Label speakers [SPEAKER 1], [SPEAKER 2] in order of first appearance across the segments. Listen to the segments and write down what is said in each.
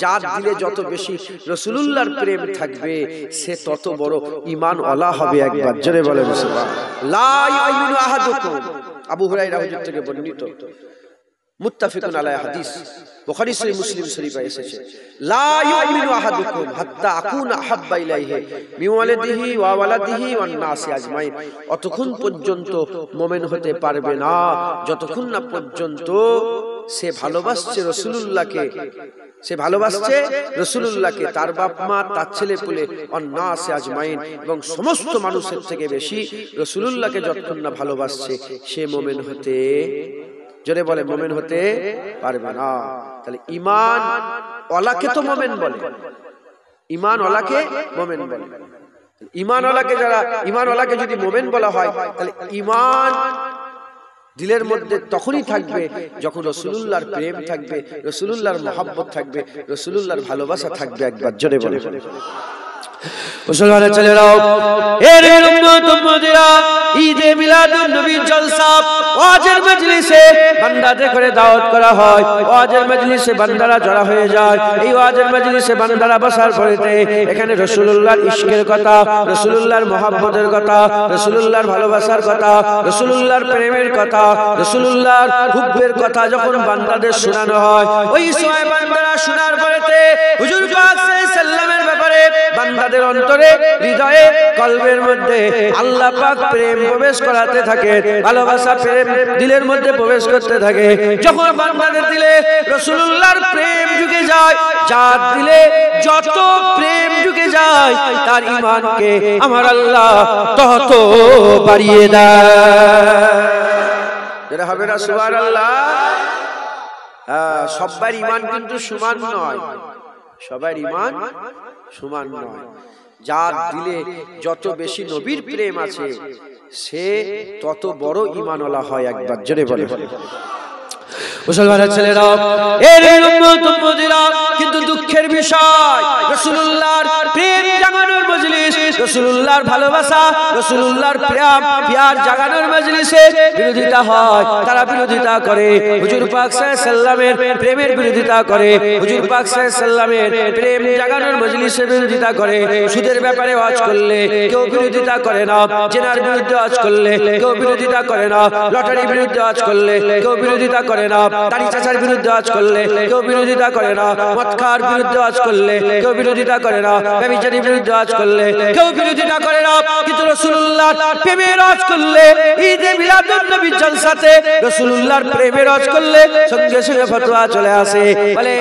[SPEAKER 1] যার দিলে যত বেশি রাসূলুল্লাহর প্রেম থাকবে সে তত বড় ঈমান ওয়ালা হবে। একবার জোরে বলেন সুবহানাল্লাহ। লা ইউমিনু আহাদুকুম, আবু হুরায়রা হুজুর থেকে বর্ণিত, মুত্তাফিকুন আলাইহি হাদিস, বুখারী সহিহ মুসলিম শরীফে এসেছে, লা ইউমিনু আহাদুকুম হাত্তা আকুনা আহাব্বা ইলাইহি মিন ওয়ালিদিহি ওয়া ওয়ালাদিহি ওয়ান নাসি আজমাইন। অতক্ষণ পর্যন্ত মুমিন হতে পারবে না যতক্ষণ না পর্যন্ত সে ভালোবাসছে রাসূলুল্লাহকে, সে ভালোবাসছে রাসূলুল্লাহকে, তার বাপ মা, তার ছেলে পুলে, ওয়ান নাসি আজমাইন, এবং সমস্ত মানুষের থেকে বেশি রাসূলুল্লাহকে যতক্ষণ না ভালোবাসছে সে মুমিন হতে, জোরে বলে, মুমিন হতে পারবে না। তাহলে ঈমান ওয়ালাকে তো মুমিন বলে, ঈমান ওয়ালাকে মুমিন বলে। ঈমান ওয়ালাকে যারা, ঈমান ওয়ালাকে যদি মুমিন বলা হয় তাহলে ঈমান দিলের মধ্যে তখনই থাকবে যখন রাসূলুল্লাহর প্রেম থাকবে, রাসূলুল্লাহর মহব্বত থাকবে, রাসূলুল্লাহর ভালোবাসা থাকবে। একবার জোরে বলে মুসলমানের ছেলেরাও, এর উম্মত উম্মতিরা, ঈদে মিলাদুন নবীর জলসা ওয়াজের মজলিসে বান্দাদের করে দাওয়াত করা হয়। ওয়াজের মজলিসে বান্দারা জড়া হয়ে যায়। এই ওয়াজের মজলিসে বান্দারা বসার পরেতে এখানে রাসূলুল্লাহর ইশকের কথা, রাসূলুল্লাহর মহব্বতের কথা, রাসূলুল্লাহর ভালোবাসার কথা, রাসূলুল্লাহর প্রেমের কথা, রাসূলুল্লাহর হুব্বের কথা যখন বান্দাদের শোনানো হয়, ওই সময় বান্দারা শোনার পরেতে হুজুর পাক সাল্লাল্লাহু আলাইহি সাল্লামের ব্যাপারে বান্দাদের অন্তরে, হৃদয়ে, কলবের মধ্যে আল্লাহ পাক প্রেম প্রবেশ করাতে থাকে, ভালোবাসা প্রেম দিলের মধ্যে প্রবেশ করতে থাকে। যখন বান্দাদের দিলে রাসূলুল্লাহর প্রেম ঢুকে যায়, যার দিলে যত প্রেম ঢুকে যায় তার ঈমানকে আমার আল্লাহ তত বাড়িয়ে দেয়। যেটা হবে না সুবহানাল্লাহ। সবার ঈমান কিন্তু সমান নয়, সবার ঈমান সমান নয়। যার দিলে যত বেশি নবীর প্রেম আছে সে তত বড় ঈমানওয়ালা হয়। একবার জোরে বলে মুসলমানের ছেলেরা, এর উম্মত উম্মতিরা, কিন্তু দুঃখের বিষয় রাসূলুল্লাহর প্রেম জাগানোর মজলিস, রাসূলুল্লাহর ভালোবাসা, রাসূলুল্লাহর প্যার জাগানোর মজলিসে বিরোধিতা হয়। তারা বিরোধিতা করে, হুজুর পাক সাল্লাল্লাহু আলাইহি সাল্লামের প্রেমের বিরোধিতা করে, হুজুর পাক সাল্লাল্লাহু আলাইহি সাল্লামের প্রেম জাগানোর মজলিসে বিরোধিতা করে। সুদের ব্যাপারে ওয়াজ করলে কেউ বিরোধিতা করে না, জেনার বিরুদ্ধে ওয়াজ করলে কেউ বিরোধিতা করে না, লটারির বিরুদ্ধে ওয়াজ করলে কেউ বিরোধিতা করে না, দাড়ি চাচার বিরুদ্ধে ওয়াজ করলে কেউ বিরোধিতা করে না, মদ খাওয়ার বিরুদ্ধে ওয়াজ করলে কেউ বিরোধিতা করে না, ব্যভিচারীর বিরুদ্ধে ওয়াজ করলে কেউ বিরোধিতা করে না। কিন্তু রাসূলুল্লাহর প্রেমের ওয়াজ করলে, ঈদে মিলাদুন নবীর জলসাতে রাসূলুল্লাহর প্রেমের ওয়াজ করলে সঙ্গে সঙ্গে ফতোয়া চলে আসে, বলে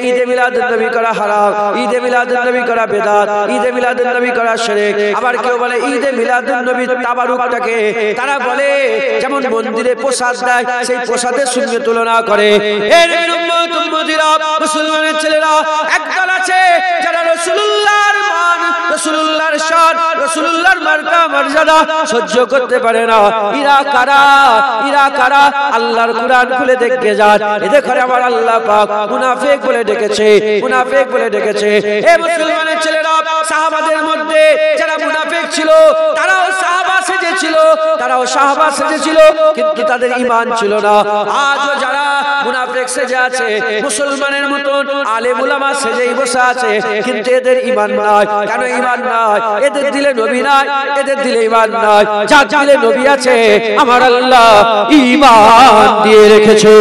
[SPEAKER 1] ঈদে মিলাদুন নবী করা হারাম, ঈদে মিলাদুন নবী করা বিদআত, ঈদে মিলাদুন নবী করা শিরক। আবার কেউ বলে ঈদে মিলাদুন নবীর তাবারুকটাকে তারা বলে যেমন মন্দিরে প্রসাদ দেয় সেই প্রসাদের সঙ্গে তুলনা করে। এর উম্মত উম্মতিরা, মুসলমানের ছেলেরা, একদল আছে যারা রাসূলুল্লাহর মান, রাসূলুল্লাহর শান, রাসূলুল্লাহর মার্কা মর্যাদা সহ্য করতে পারে না। ইরা কারা? ইরা কারা? আল্লাহর কুরআন খুলে দেখে যান, এদের ঘরে আমার আল্লাহ পাক মুনাফিক বলে ডেকেছে, মুনাফিক বলে ডেকেছে। এ মুসলমানের ছেলেরা, সাহাবাদের মধ্যে যারা মুনাফিক ছিল তারাও সাহাবা সেজেছিল, তারাও সাহাবা সেজেছিল, কিন্তু তাদের ঈমান ছিল না। আজও যারা মুনাফিক সেজে আছে, মুসলমানের মতন আলেম উলামা সেজেই বসে আছে, কিন্তু এদের ঈমান নাই। কেন ঈমান নাই? এদের দিলে নবী নাই, এদের দিলে ঈমান নাই। যার দিলে নবী আছে আমার আল্লাহ ঈমান দিয়ে রেখেছে।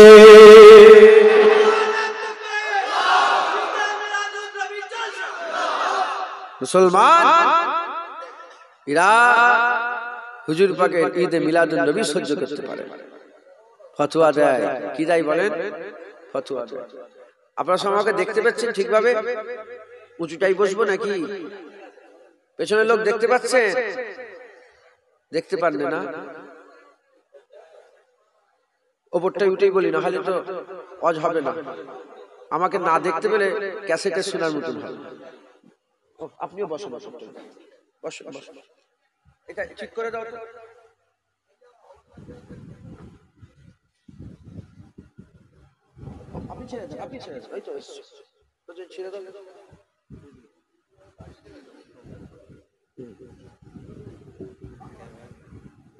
[SPEAKER 1] মুসলমান এরা হুজুর পাকের ঈদে মিলাদুন নবী সহ্য করতে পারে, ফতোয়া দেয়। কি দেয় বলেন? ফতোয়া দেয়। আপনারা সব আমাকে দেখতে পাচ্ছেন ঠিকভাবে? উঁচুটাই বসবো নাকি? পেছনের লোক দেখতে পাচ্ছেন? দেখতে পারলে না, ওপরটাই উঠেই বলি, না হলে তো অজ হবে না। আমাকে না দেখতে পেলে ক্যাসেটে শোনার মতন হবে। আপনিও বসুন, বসুন, বসুন, বসুন। এটা ঠিক করে দাও তো। আপনি ছেড়ে দেন, আপনি ছেড়ে দেন, এই তো ছেড়ে দেন।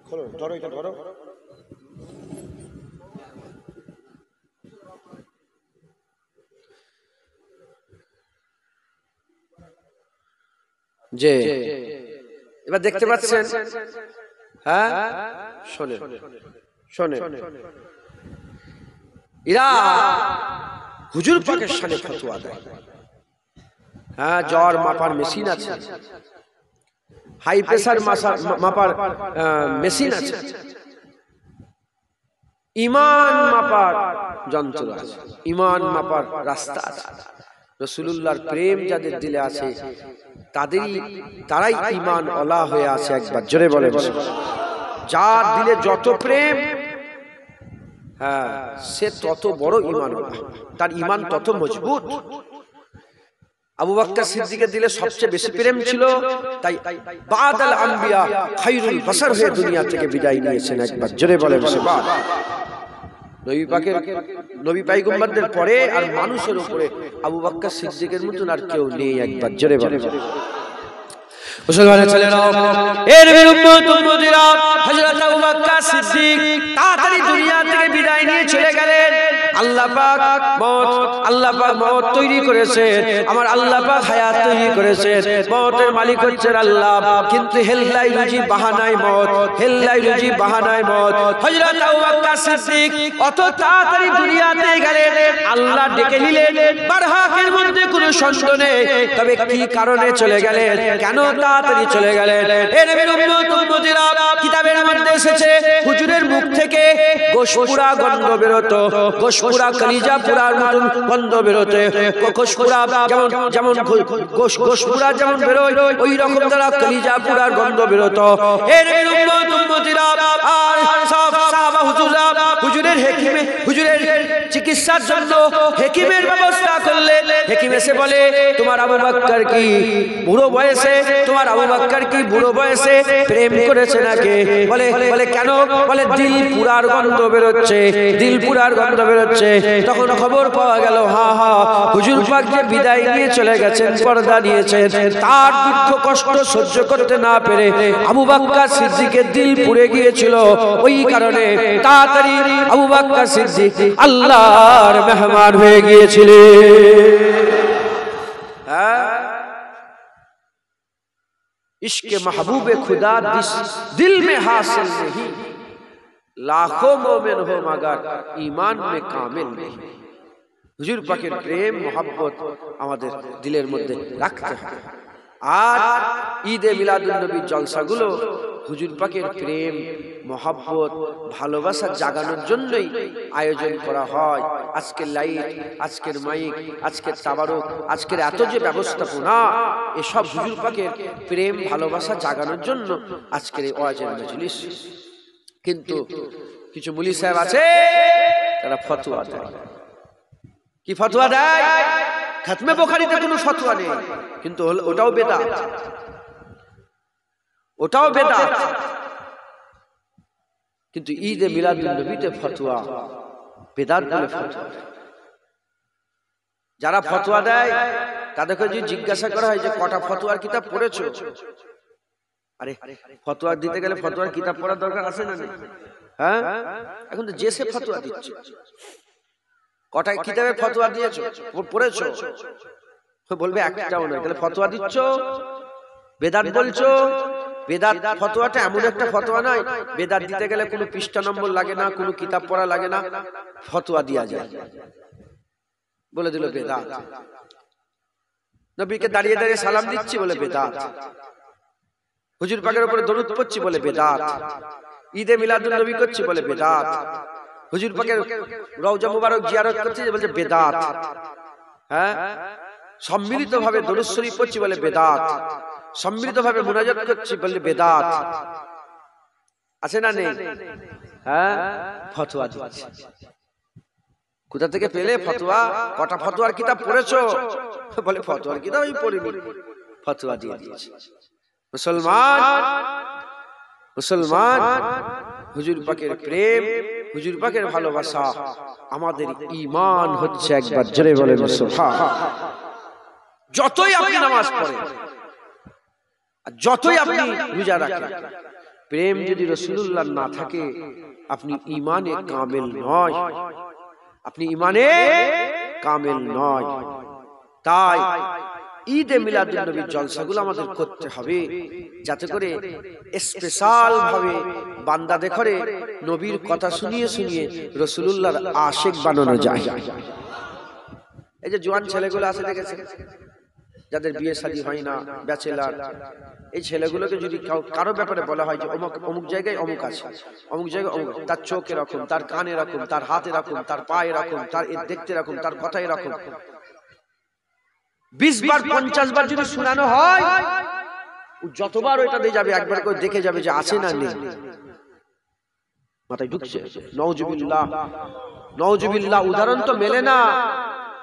[SPEAKER 1] খোলো, ধরো, এটা ধরো। যে এবার দেখতে পাচ্ছেন, হ্যাঁ শোনেন শোনেন, এরা হুজুর পাকের সামনে ফতোয়া দেয়। হ্যাঁ, জ্বর মাপার মেশিন আছে, হাই প্রেসার মাপার মেশিন আছে, ইমান মাপার যন্ত্র আছে, ইমান মাপার রাস্তা আছে। রাসূলুল্লাহর প্রেম যাদের দিলে আছে তারাই ইমান ওয়ালা হয়ে আছে। একবার জোরে বলে, যার দিলে যত প্রেম, হ্যাঁ সে তত বড় ইমান ওয়ালা, তার ইমান তত মজবুত। আবু বকর সিদ্দিকের দিলে সবচেয়ে বেশি প্রেম ছিল, তাই বাদাল আম্বিয়া খায়রুল বাশার হয়ে দুনিয়া থেকে বিদায় নিয়েছেন। একবার জোরে বলে, নবী পয়গম্বরদের পরে আর মানুষের উপরে আবু বকর সিদ্দিকের মতন আর কেউ নেই। একবার জোরে বলে, মুসলমানের ছেলেরা, এর উম্মত উম্মতিরা, হযরত আবু বকর সিদ্দিক তাড়াতাড়ি দুনিয়া থেকে বিদায় নিয়ে চলে গেলেন। আল্লাহ পাক মওত তৈরি করেছেন, আমার আল্লাহ পাক হায়াত তৈরি করেছেন। মওতের মালিক হচ্ছেন আল্লাহ, কিন্তু হেল্লাই রুজি বাহানায় মওত, হেল্লাই রুজি বাহানায় মওত। হযরত আবু বকর সিদ্দিক অত তাড়াতাড়ি দুনিয়াতে গেলেন, আল্লাহ ডেকে নিলেন। বারহাকের মধ্যে কোনো সন্দেহ নেই, তবে কি কারণে চলে গেলেন, কেন তাড়াতাড়ি চলে গেলেন? এর উম্মত উম্মতিরা, কিতাবের মধ্যে এসেছে হুজুরের মুখ থেকে গোশপুরা গন্ধ বেরোতো, গোশপুরা কলিজা পুরার মতন গন্ধ বেরোতে, গোশপুরা যেমন গোশপুরা যেমন বেরোয় ওই রকম তারা কলিজা পুরার গন্ধ বেরোতো। এর উম্মত উম্মতিরা, আর সব সাহাবা হুজুররা হুজুরের চিকিৎসার জন্য হেকিমের ব্যবস্থা করলেন। হেকিম এসে বলে, তোমার আবু বকর কি বুড়ো বয়সে, তোমার আবু বকর কি বুড়ো বয়সে প্রেম করেছে নাকি? বলে কেন? বলে দিল পুরার গন্ধ বেরোচ্ছে, দিল পুরার গন্ধ বেরোচ্ছে। তখন খবর পাওয়া গেল, হুজুর পাক যে বিদায় নিয়ে চলে গেছেন, পর্দা নিয়েছেন, তার দুঃখ কষ্ট সহ্য করতে না পেরে আবু বকর সিদ্দিকের দিল পুড়ে গিয়েছিল। ওই কারণে তাড়াতাড়ি আবু বকর সিদ্দিক আল্লাহর মেহমান হয়ে গিয়েছিলেন। इश्क़ महबूब खुदा दिल में हासिल नहीं, लाखों मोमिन हो मगर ईमान में कामिल नहीं। হুজুর পাকের প্রেম মোহাব্বত আমাদের দিলের মধ্যে রাখতে হবে। আর ঈদে মিলাদুন নবীর জলসাগুলো হুজুর পাকের প্রেম মোহাব্বত ভালোবাসা জাগানোর জন্যই আয়োজন করা হয়। আজকের লাইট, আজকের মাইক, আজকের তাবারুক, আজকের এত যে ব্যবস্থাপনা, এসব হুজুর পাকের প্রেম ভালোবাসা জাগানোর জন্য আজকের এই ওয়াজের মজলিস। কিন্তু কিছু মুলি সাহেব আছে, তারা ফতোয়া দেয়। কি ফতোয়া দেয়? খাতমে বুখারীতে কোনো ফতোয়া নেই, কিন্তু ওটাও বেদাত, ওটাও বেদাত। কিন্তু ঈদে মিলাদুন নবীতে ফতোয়া বেদাত বলে ফতোয়া। যারা ফতোয়া দেয় তাদেরকে যদি জিজ্ঞাসা করা হয় যে কটা ফতোয়ার কিতাব পড়েছো, আরে ফতোয়া দিতে গেলে ফতোয়ার কিতাব পড়ার দরকার আছে না? হ্যাঁ, এখন তো যে সে ফতোয়া দিচ্ছে। কটা কিতাবের ফতোয়া দিয়েছো, পড়েছো? বলবে একটাও নয়। তাহলে ফতোয়া দিচ্ছ, বেদাত বলছো। বেদাত ফতোয়াটা এমন একটা ফতোয়া নয়, বেদাত দিতে গেলে কোনো পৃষ্ঠা নম্বর লাগে না, কোনো কিতাব পড়া লাগে না, ফতোয়া দেওয়া যায়। বলে দিল বেদাত। নবীকে দাঁড়িয়ে দাঁড়িয়ে সালাম দিচ্ছি বলে বেদাত। হুজুর পাকের উপরে দরুদ পড়ছি বলে বেদাত। ঈদে মিলাদুন নবী করছি বলে বেদাত। হুজুর পাকের রওজা মুবারক জিয়ারত করছি বলে বেদাত। হ্যাঁ, সম্মিলিতভাবে দরুদ শরীফ পড়ছি বলে বেদাত। সম্মিলিতভাবে মুনাজাত করছি বলে বেদাত। আছে না নেই? হ্যাঁ, ফতোয়া দিচ্ছে। কোথা থেকে পেলে ফতোয়া? কটা ফতোয়ার কিতাব পড়েছো? বলে ফতোয়ার কিতাব আমি পড়িনি, ফতোয়া দিয়ে দিয়েছে। মুসলমান, হুজুর পাকের প্রেম, হুজুর পাকের ভালোবাসা আমাদের ঈমান হচ্ছে। একবার জোরে বলেন সুবহান। যতই আপনি নামাজ পড়েন, যতই আপনি রোজা রাখেন, প্রেম যদি রাসূলুল্লাহ না থাকে, আপনি ঈমানে কামিল নয়, আপনি ঈমানে কামিল নয়। তাই ঈদে মিলাদুন নবীর জলসাগুলো আমাদের করতে হবে, যাতে করে স্পেশাল ভাবে বান্দাদের ঘরে নবীর কথা শুনিয়ে শুনিয়ে রাসূলুল্লাহর আশিক বানানো যায়। এই যে জওয়ান ছেলেগুলো আছে দেখেছেন, যাদের বিয়ে শাদী হয় না, ব্যাচেলার, এই ছেলেগুলোকে যদি কারো ব্যাপারে বলা হয় যে অমুক জায়গায় অমুক আছে, অমুক জায়গায় অমুক, তার চোখ এরকম, তার কান এরকম, তার হাত এরকম, তার পা এরকম, তার দেখতে এরকম, তার কথা এরকম, 20 বার 50 বার যদি শোনানো হয়, যতবার ওইটা দিয়ে যাবে একবার করে দেখে যাবে যে আছে না নেই। মাথায় ঢুকছে? নাউজুবিল্লাহ, নাউজুবিল্লাহ। উদাহরণ তো মেলে না,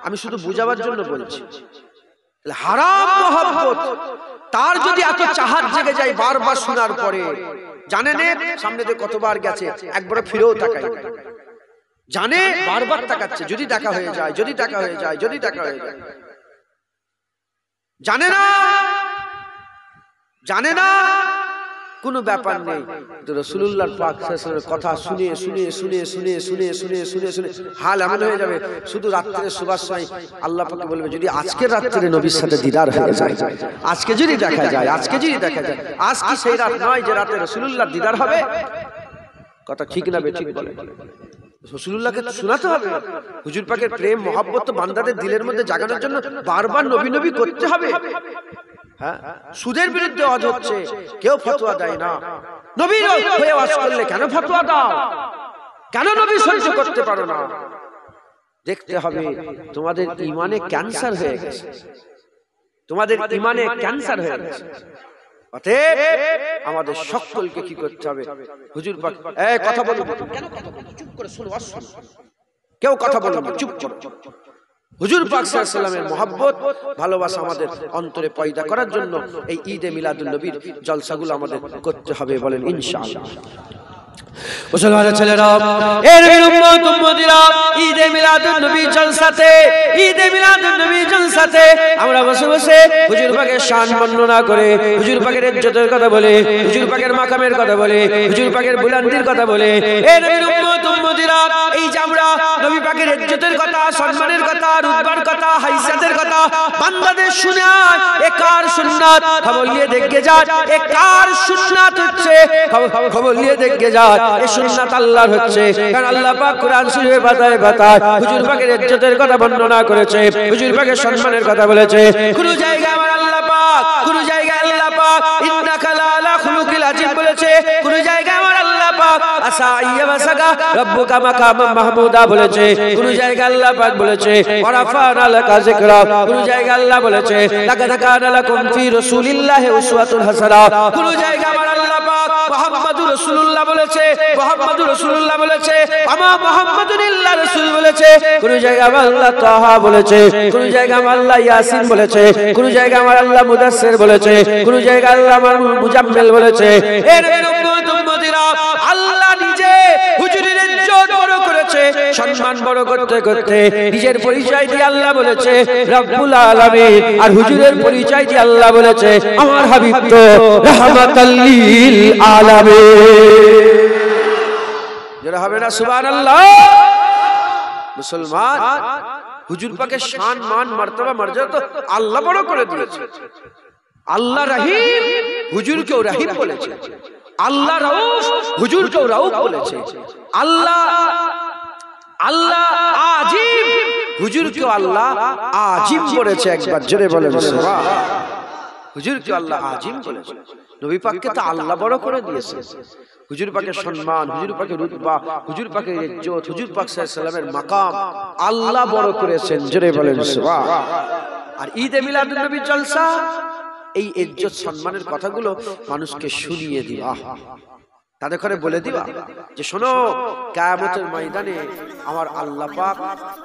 [SPEAKER 1] আমি শুধু বুঝাবার জন্য বলছি। হারাম মহব্বত, তার যদি এত চাহাত জেগে যায় বারবার শোনার পরে, জানে না সামনে দিয়ে কতবার গেছে, একবার ফিরেও তাকায়, জানে বারবার তাকাচ্ছে, যদি দেখা হয়ে যায়, যদি দেখা হয়ে যায়, যদি দেখা হয়ে যায়, জানে না, জানে না, কোনো ব্যাপার নেই। রাসূলুল্লাহর পাক সাল্লাল্লাহু আলাইহি ওয়াসাল্লামের কথা শুনে শুনে শুনে শুনে শুনে শুনে শুনে শুনে হাল এমন হয়ে যাবে, শুধু রাত্রে শোবার সময় আল্লাহ পাক বলবে যদি আজকে রাত্রে নবীর সাথে দিদার হয়ে যায়, আজকে যদি দেখা যায়, আজকে যদি দেখা যায়, আজ কি সেই রাত নয় যে রাতে রাসূলুল্লাহর দিদার হবে? কথা ঠিক না বেঠিক বলে? রাসূলুল্লাহকে শোনাতে হবে। হুজুর পাকের প্রেম মহব্বত তো বান্দাদের দিলের মধ্যে জাগানোর জন্য বারবার নবী নবী করতে হবে। হ্যাঁ, সুদের বিরুদ্ধে ওয়াজ হচ্ছে, কেউ ফতোয়া দেয় না। নবীর হয়ে ওয়াজ করলে কেন ফতোয়া দাও? কেন নবী সহ্য করতে পারো না? দেখতে হবে তোমাদের ঈমানে ক্যান্সার হয়ে গেছে, তোমাদের ঈমানে ক্যান্সার হয়ে গেছে। অতএব আমাদের সকলকে কি করতে হবে? হুজুর পাক কথা বলুন, কেন কথা বলুন? চুপ করে শুনো, কেউ কথা বলুন না, চুপ চুপ। হুজুর পাক সাল্লাল্লাহু আলাইহি ওয়াসাল্লামের মহব্বত ভালোবাসা আমাদের অন্তরে পয়দা করার জন্য এই ঈদে মিলাদুন নবীর জলসাগুলো আমাদের করতে হবে, বলেন ইনশাআল্লাহ। মুসলমানের ছেলেরা, এর উম্মত উম্মতিরা, ঈদে মিলাদুন নবী জলসাতে, ঈদে মিলাদুন নবী জলসাতে আমরা বসে বসে হুজুর পাকের শান বর্ণনা করে, হুজুর পাকের ইজ্জতের কথা বলে, হুজুর পাকের মাকামের কথা বলে, হুজুর পাকের বুলন্দির কথা বলে। এর উম্মত উম্মতিরা, এই যে আমরা নবী পাকের ইজ্জতের কথা, সম্মানের কথা, রুতবার কথা, হাইসাতের কথা বান্দাদের শোনায়, এ কার সুন্নাত? খবর নিয়ে দেখে যান, এ কার সুন্নাত হচ্ছে? খবর নিয়ে দেখে যান, এই সুন্নাত আল্লাহর হচ্ছে। কারণ আল্লাহ পাক কুরআন শরীফে বাতায় বাতায় হুজুর পাকের ইজ্জতের কথা বর্ণনা করেছে, হুজুর পাকের সম্মানের কথা বলেছে। কোন জায়গায় আমার আল্লাহ পাক, কোন জায়গায় আল্লাহ পাক ইন্নাকা লাআলা খুলুকিল আযীম বলেছে, কোন জায়গায় আমার আল্লাহ পাক আসা আইয়াবাসাকা রব্বুকা মাকামাম মাহমুদা বলেছে, কোন জায়গায় আল্লাহ পাক বলেছে ওয়ারাফানা লাকা যিকরা, কোন জায়গায় আল্লাহ বলেছে লাকাদ কানা লাকুম ফি রাসূলিল্লাহি উসওয়াতুন হাসানাহ, কোন জায়গায় আমার আল্লাহ পাক মুহাম্মাদুর রাসূলুল্লাহ বলেছে, মুহাম্মাদুর রাসূলুল্লাহ বলেছে, আমা মুহাম্মাদুন ইল্লা রাসূল বলেছে, কোন জায়গায় আমার আল্লাহ তাহা বলেছে, কোন জায়গায় আমার আল্লাহ ইয়াসিন বলেছে, কোন জায়গায় আমার আল্লাহ মুদাসসির বলেছে, কোন জায়গায় আল্লাহ আমার মুজাম্মিল বলেছে। এর উম্মত উম্মতিরা, আল্লাহ নিজে হুজুরের ইজ্জত বড় করেছে, সম্মান বড় করতে করতে নিজের পরিচয় দিয়ে আল্লাহ বলেছে রব্বুল আলামিন, আর হুজুরের পরিচয় দিয়ে আল্লাহ বলেছে আমার হাবিব তো রাহমাতাল লিল আলামিন। যারা হবে না সুবহানাল্লাহ। মুসলমান, হুজুর পাকের শান মান মর্তবা মর্যাদা তো আল্লাহ বড় করে দিয়েছে। আল্লাহ রহিম, হুজুরকেও রহিম বলেছে। আল্লাহ রাউফ, হুজুরকেও রাউফ বলেছে। আল্লাহ আল্লাহ আজিম, হুজুরকেও আল্লাহ আজিম বলেছে। একবার জোরে বলেন সুবহানাল্লাহ। হুজুরকে আল্লাহ আজিম বলেছে। নবী পাককে তো আল্লাহ বড় করে দিয়েছে। হুজুর পাকের সম্মান, হুজুর পাকের রুতবা, হুজুর পাকের ইজ্জত, হুজুর পাক সাল্লাল্লাহু আলাইহি ওয়াসাল্লামের মাকাম আল্লাহ বড় করেছেন। জোরে বলেন সুবহানাল্লাহ। আর ঈদে মিলাদুন নবী জলসা, এই ইজ্জত সম্মানের কথাগুলো মানুষকে শুনিয়ে দিবা, তাদের ঘরে বলে দিবা যে শোনো, কিয়ামতের ময়দানে আমার আল্লাহ পাক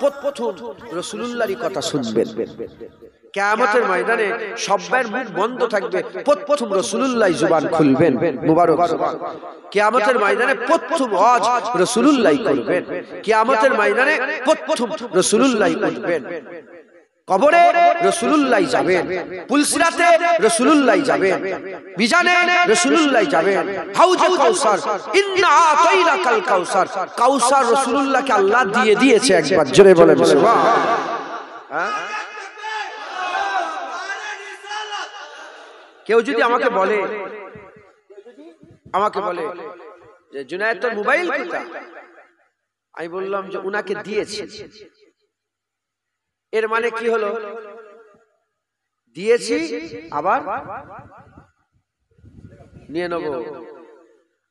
[SPEAKER 1] প্রথম রাসূলুল্লাহর কথা শুনবেন। কিয়ামতের ময়দানে সবার মুখ বন্ধ থাকবে, প্রথম রাসূলুল্লাহ জুবান খুলবেন। মুবারক জুবান। কিয়ামতের ময়দানে প্রথম ওয়াজ রাসূলুল্লাহ করবেন। কিয়ামতের ময়দানে প্রথম রাসূলুল্লাহ উঠবেন। কবরে রাসূলুল্লাহ যাবেন, পুলসিরাতে রাসূলুল্লাহ যাবেন, মিজানে রাসূলুল্লাহ যাবেন, হাউজে কাউসার, ইন্না আতাইনাকাল কাউসার, কাউসার রাসূলুল্লাহকে আল্লাহ দিয়ে দিয়েছে। একবার জোরে বলেন সুবহানাল্লাহ। কেউ যদি আমাকে বলে যে জুনায়েদ তোর মোবাইল কোথায়, আমি বললাম যে উনাকে দিয়েছি। এর মানে কি হলো? দিয়েছি আবার নিয়ে নেব।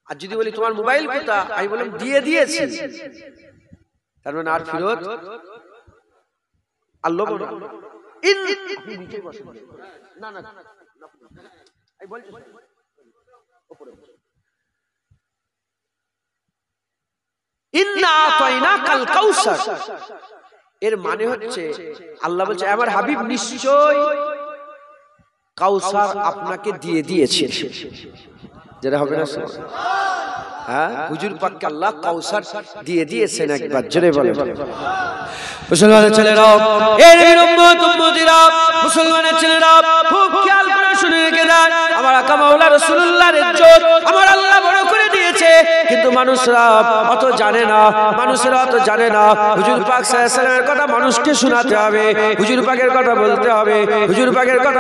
[SPEAKER 1] আর যদি বলি তোমার মোবাইল কোথায়, আমি বললাম দিয়ে দিয়েছি, তার মানে আর ফেরত আর লোভ না। এর মানে হচ্ছে আল্লাহ বলছে আমার হাবিব নিশ্চয় কাউসার আপনাকে দিয়ে দিয়েছে। যেটা হবে না, হ্যাঁ, হুজুর পাককে আল্লাহ কাউসার দিয়ে দিয়েছেন। একবার জোরে বলে। মুসলমানের ছেলেরা, এর উম্মত উম্মতিরা, মুসলমানের ছেলেরা খুব খেয়াল করে শুনে রেখে দেন, আমার আকা মাওলা রাসূলুল্লাহর ইজ্জত আমার আল্লাহ বড় করে দিয়েছে, কিন্তু মানুষরা অত জানে না। হুজুর পাক সাল্লাল্লাহু আলাইহি ওয়াসাল্লামের কথা মানুষকে শোনাতে হবে, হুজুর পাকের কথা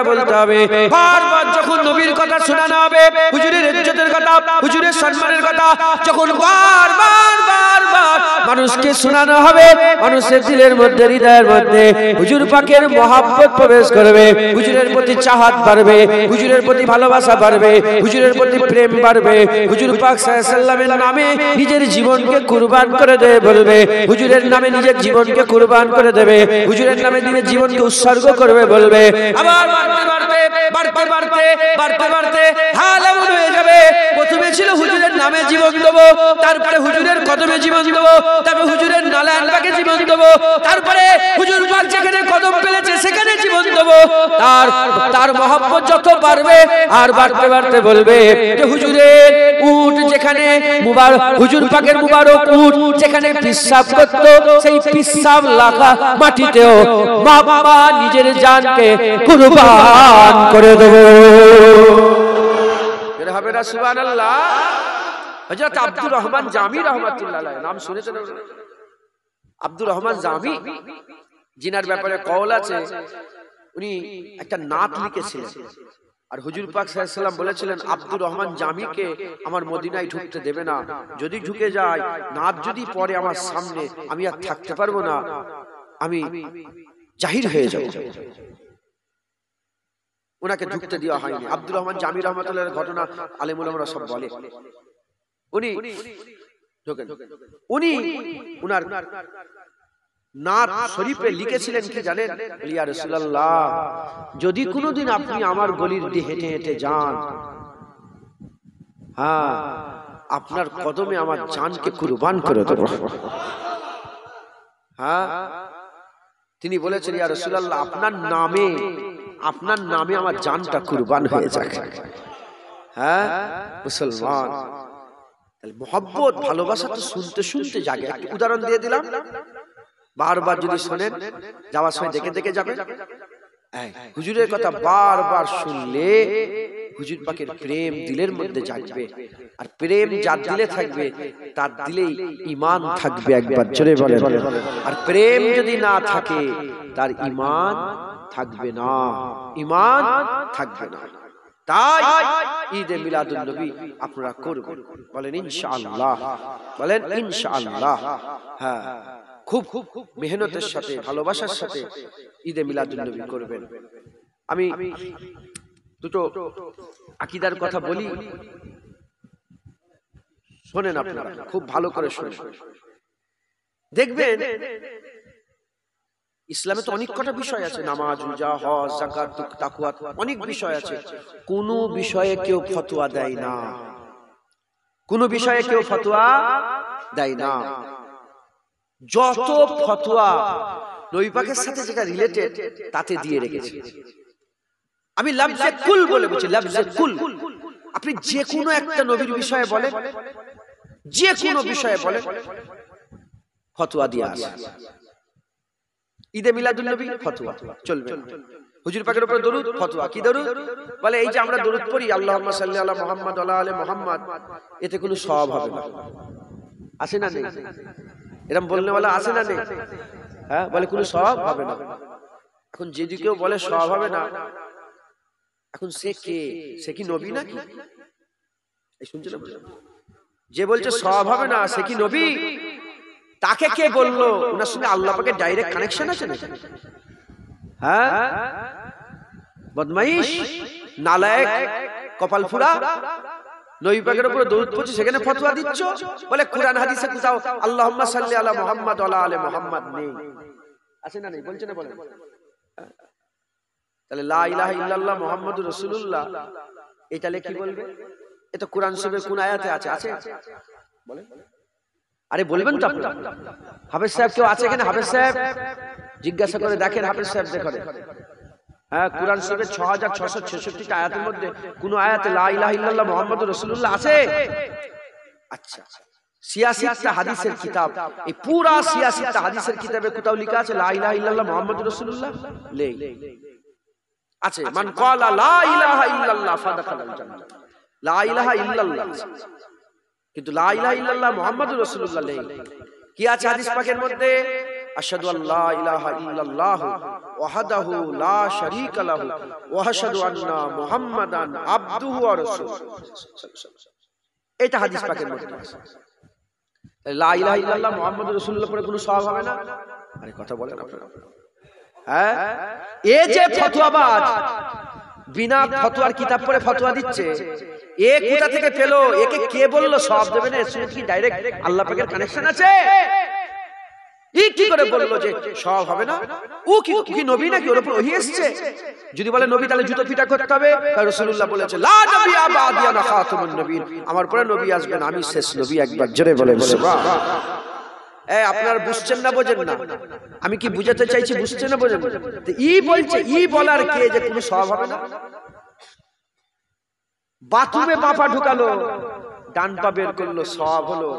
[SPEAKER 1] বলতে হবে, বারবার যখন নবীর কথা শোনানো হবে, হুজুরের ইজ্জতের কথা, হুজুরের সম্মানের কথা যখন বারবার মানুষকে শোনানো হবে, মানুষের দিলের মধ্যে, হৃদয়ের মধ্যে হুজুর পাকের মহব্বত প্রবেশ করবে, হুজুরের প্রতি চাহত বাড়বে, হুজুরের প্রতি ভালোবাসা বাড়বে, হুজুরের প্রতি প্রেম বাড়বে। হুজুর পাক সাল্লাল্লাহু আলাইহি ওয়াসাল্লামের নামে নিজের জীবনকে কুরবান করে দেবে বলবে, হুজুরের নামে নিজের জীবনকে কুরবান করে দেবে, হুজুরের নামে নিজের জীবনকে উৎসর্গ করবে বলবে। আবার বাড়তে হাল এমন হয়ে যাবে, প্রথমে ছিল হুজুরের নামে জীবন দেবো, তারপরে হুজুরের কদমে জীবন দেবো, তারপরে হুজুরের নালায়ন পাকে জীবন দেবো, তারপরে হুজুর পাক যেখানে কদম ফেলেছে সেখানে জীবন দেবো। তার মহব্বত যত বাড়বে আর বাড়তে বলবে যে হুজুরের উট যেখানে মুবারক, হুজুর পাকের মুবারক উট যেখানে পিশাব করত, সেই পিশাব লাগা মাটিতেও মা বাবা নিজের জানকে কুরবান করে দেব। এর হবে না সুবহানাল্লাহ। হযরত আব্দুর রহমান জামি রাহমাতুল্লাহ আলাইহি, নাম শুনেছেন? আব্দুর রহমান জামি, জিনার ব্যাপারে কওল আছে, উনি একটা নাত লিখেছিলেন। আর হুজুর পাক সাল্লাল্লাহু আলাইহি ওয়াসাল্লাম বলেছিলেন আব্দুর রহমান জামিকে আমার মদিনায় ঢুকতে দেবে না, যদি ঢুকে যায়, নাত যদি পড়ে আমার সামনে, আমি আর থাকতে পারবো না, আমি জাহির হয়ে যাব। ওনাকে ঢুকতে দেওয়া হয়নি। আব্দুর রহমান জামি রাহমাতুল্লাহর ঘটনা আলেম উলামারা সব বলে। উনি উনার নাত শরীফে লিখেছিলেন কি জানেন? ইয়া রাসূলুল্লাহ, যদি কোনোদিন আপনি আমার গলির দিয়ে হেঁটে হেঁটে যান, হ্যাঁ, আপনার কদমে আমার জানকে কুরবান করে দেব। হ্যাঁ, তিনি বলেছেন ইয়া রাসূলুল্লাহ, আপনার নামে আমার জানটা কুরবান হয়ে যাক। হ্যাঁ মুসলমান, তাহলে মোহাব্বত, ভালোবাসা তো শুনতে শুনতে জাগে। একটা উদাহরণ দিয়ে দিলাম, বারবার যদি শোনেন, যাওয়ার সময় দেখে যাবেন। হুজুরের কথা বারবার শুনলে হুজুর পাকের প্রেম দিলের মধ্যে জাগবে, আর প্রেম যার দিলে থাকবে তার দিলেই ঈমান থাকবে। একবার জোরে বলেন। আর প্রেম যদি না থাকে তার ঈমান থাকবে না, ঈমান থাকবে না। তাই ঈদে মিলাদুন নবী আপনারা করবেন, বলেন ইনশাআল্লাহ, বলেন ইনশাআল্লাহ। হ্যাঁ, খুব মেহনতের সাথে, ভালোবাসার সাথে ঈদে মিলাদুন নবী করবেন। আমি দুটো আকীদার কথা বলি, শোনেন আপনারা, খুব ভালো করে শোনেন। দেখবেন ইসলামে তো অনেক কটা বিষয় আছে, নামাজ, রোজা, হজ, যাকাত, তাকওয়া, অনেক বিষয় আছে। কোন বিষয়ে কেউ ফতোয়া দেয় না, কোন বিষয়ে কেউ ফতোয়া দেয় না। যত ফতোয়া নবী পাকের সাথে যেটা রিলেটেড তাতে দিয়ে রেখেছে। আমি লফজে কুল বলে বলছি, লফজে কুল। আপনি যে কোনো একটা নবীর বিষয়ে বলেন, যে কোনো বিষয়ে বলেন, ফতোয়া দিয়ে আসে। ঈদে মিলাদুন নবী ফতোয়া চলবে। হুজুর পাকের উপরে দরুদ, ফতোয়া। কি দরুদ? বলে এই যে আমরা দরুদ পড়ি, আল্লাহুম্মা সাল্লি আলা মুহাম্মাদ ওয়া আলা আলি মুহাম্মাদ, এতে কোনো সওয়াব হবে না। আছে না নেই? এরকম বলনে वाला আছে না নেই? হ্যাঁ, বলে কোনো সওয়াব হবে না। এখন যদি কেউ বলে সওয়াব হবে না, এখন সে কে? সে কি নবী নাকি? এই শুনছেন যে বলছে সওয়াব হবে না, সে কি নবী? তাকে কে বললো? ওনার সঙ্গে আল্লাহ পাকের ডাইরেক্ট কানেকশন আছে নাকি? হ্যাঁ, বদমাইশ, নালায়েক, কপাল ফুরা, নবী পাকের উপর দরুদ পড়ছে, সেখানে ফতোয়া দিচ্ছ। বলে কোরআন হাদিসে কোথাও আল্লাহুম্মা সাল্লি আলা মুহাম্মাদ ওয়া আলা আলি মুহাম্মাদ নেই, আছে না নেই? বলছে না? বলেন। তাহলে লা ইলাহা ইল্লাল্লাহ মুহাম্মাদুর রাসূলুল্লাহ এটা কি বলবে? এটা কোরআন শরীফের কোন আয়াতে আছে? আছে? বলেন। আরে বলবেন তো আপনারা। হাফেজ সাহেব কেউ আছে এখানে? হাফেজ সাহেব জিজ্ঞাসা করে দেখেন, হাফেজ সাহেব দেখেন। হ্যাঁ, কোরআন শরীফের 6666 টা আয়াতের মধ্যে কোন আয়াতে লা ইলাহা ইল্লাল্লাহ মুহাম্মাদুর রাসূলুল্লাহ আছে? আচ্ছা, সিয়াসিটা হাদিসের কিতাব, এই পুরা সিয়াসিটা হাদিসের কিতাবে কোথাও লেখা আছে লা ইলাহা ইল্লাল্লাহ মুহাম্মাদুর রাসূলুল্লাহ? নেই। আছে মান ক্বালা লা ইলাহা ইল্লাল্লাহ ফাদাখালাল জান্নাহ, লা ইলাহা ইল্লাল্লাহ, কিন্তু লা ইলাহা ইল্লাল্লাহ মুহাম্মাদুর রাসূলুল্লাহ নেই। কি আছে হাদিস পাকের মধ্যে? আশহাদু আল্লা ইলাহা ইল্লাল্লাহ ওয়াহদাহু লা শারীকা লাহু ওয়া আশহাদু আন্না মুহাম্মাদান আবদুহু ওয়া রাসূলুহু। এটা হাদিস পাকের মধ্যে আছে। লা ইলাহা ইল্লাল্লাহ মুহাম্মাদুর রাসূলুল্লাহ পরে কোনো সওয়াব হবে না? আরে কথা বলেন আপনারা। হ্যাঁ, এই যে ফতোয়াবাজ বিনা ফতোয়ার কিতাব পড়ে ফতোয়া দিচ্ছে, এ কোথা থেকে পেলো? একে কে বললো সওয়াব দেবে না? এর সঙ্গে কি ডাইরেক্ট আল্লাহ পাকের কানেকশন আছে? ই কি করে বললো যে সওয়াব হবে না? ও কি নবী নাকি? ওর উপর ওহী এসেছে? যদি বলে নবী তাহলে জুতো পিটা করতে হবে। রাসূলুল্লাহ বলেছে লা নবী আবাদি আনা খাতামুন নবীন, আমার পরে নবী আসবেন, আমি শেষ নবী। একবার জোরে বলেন সুবহানাল্লাহ। আপনারা বুঝছেন না বোঝেন না? আমি কি বুঝাতে চাইছি? বুঝছেন না বোঝেন? তো ই বলছে, ই বলার কে যে কোনো সওয়াব হবে না? বাথরুমে বাপা ঢুকালো, ডান পা বের করলো, সওয়াব হলো।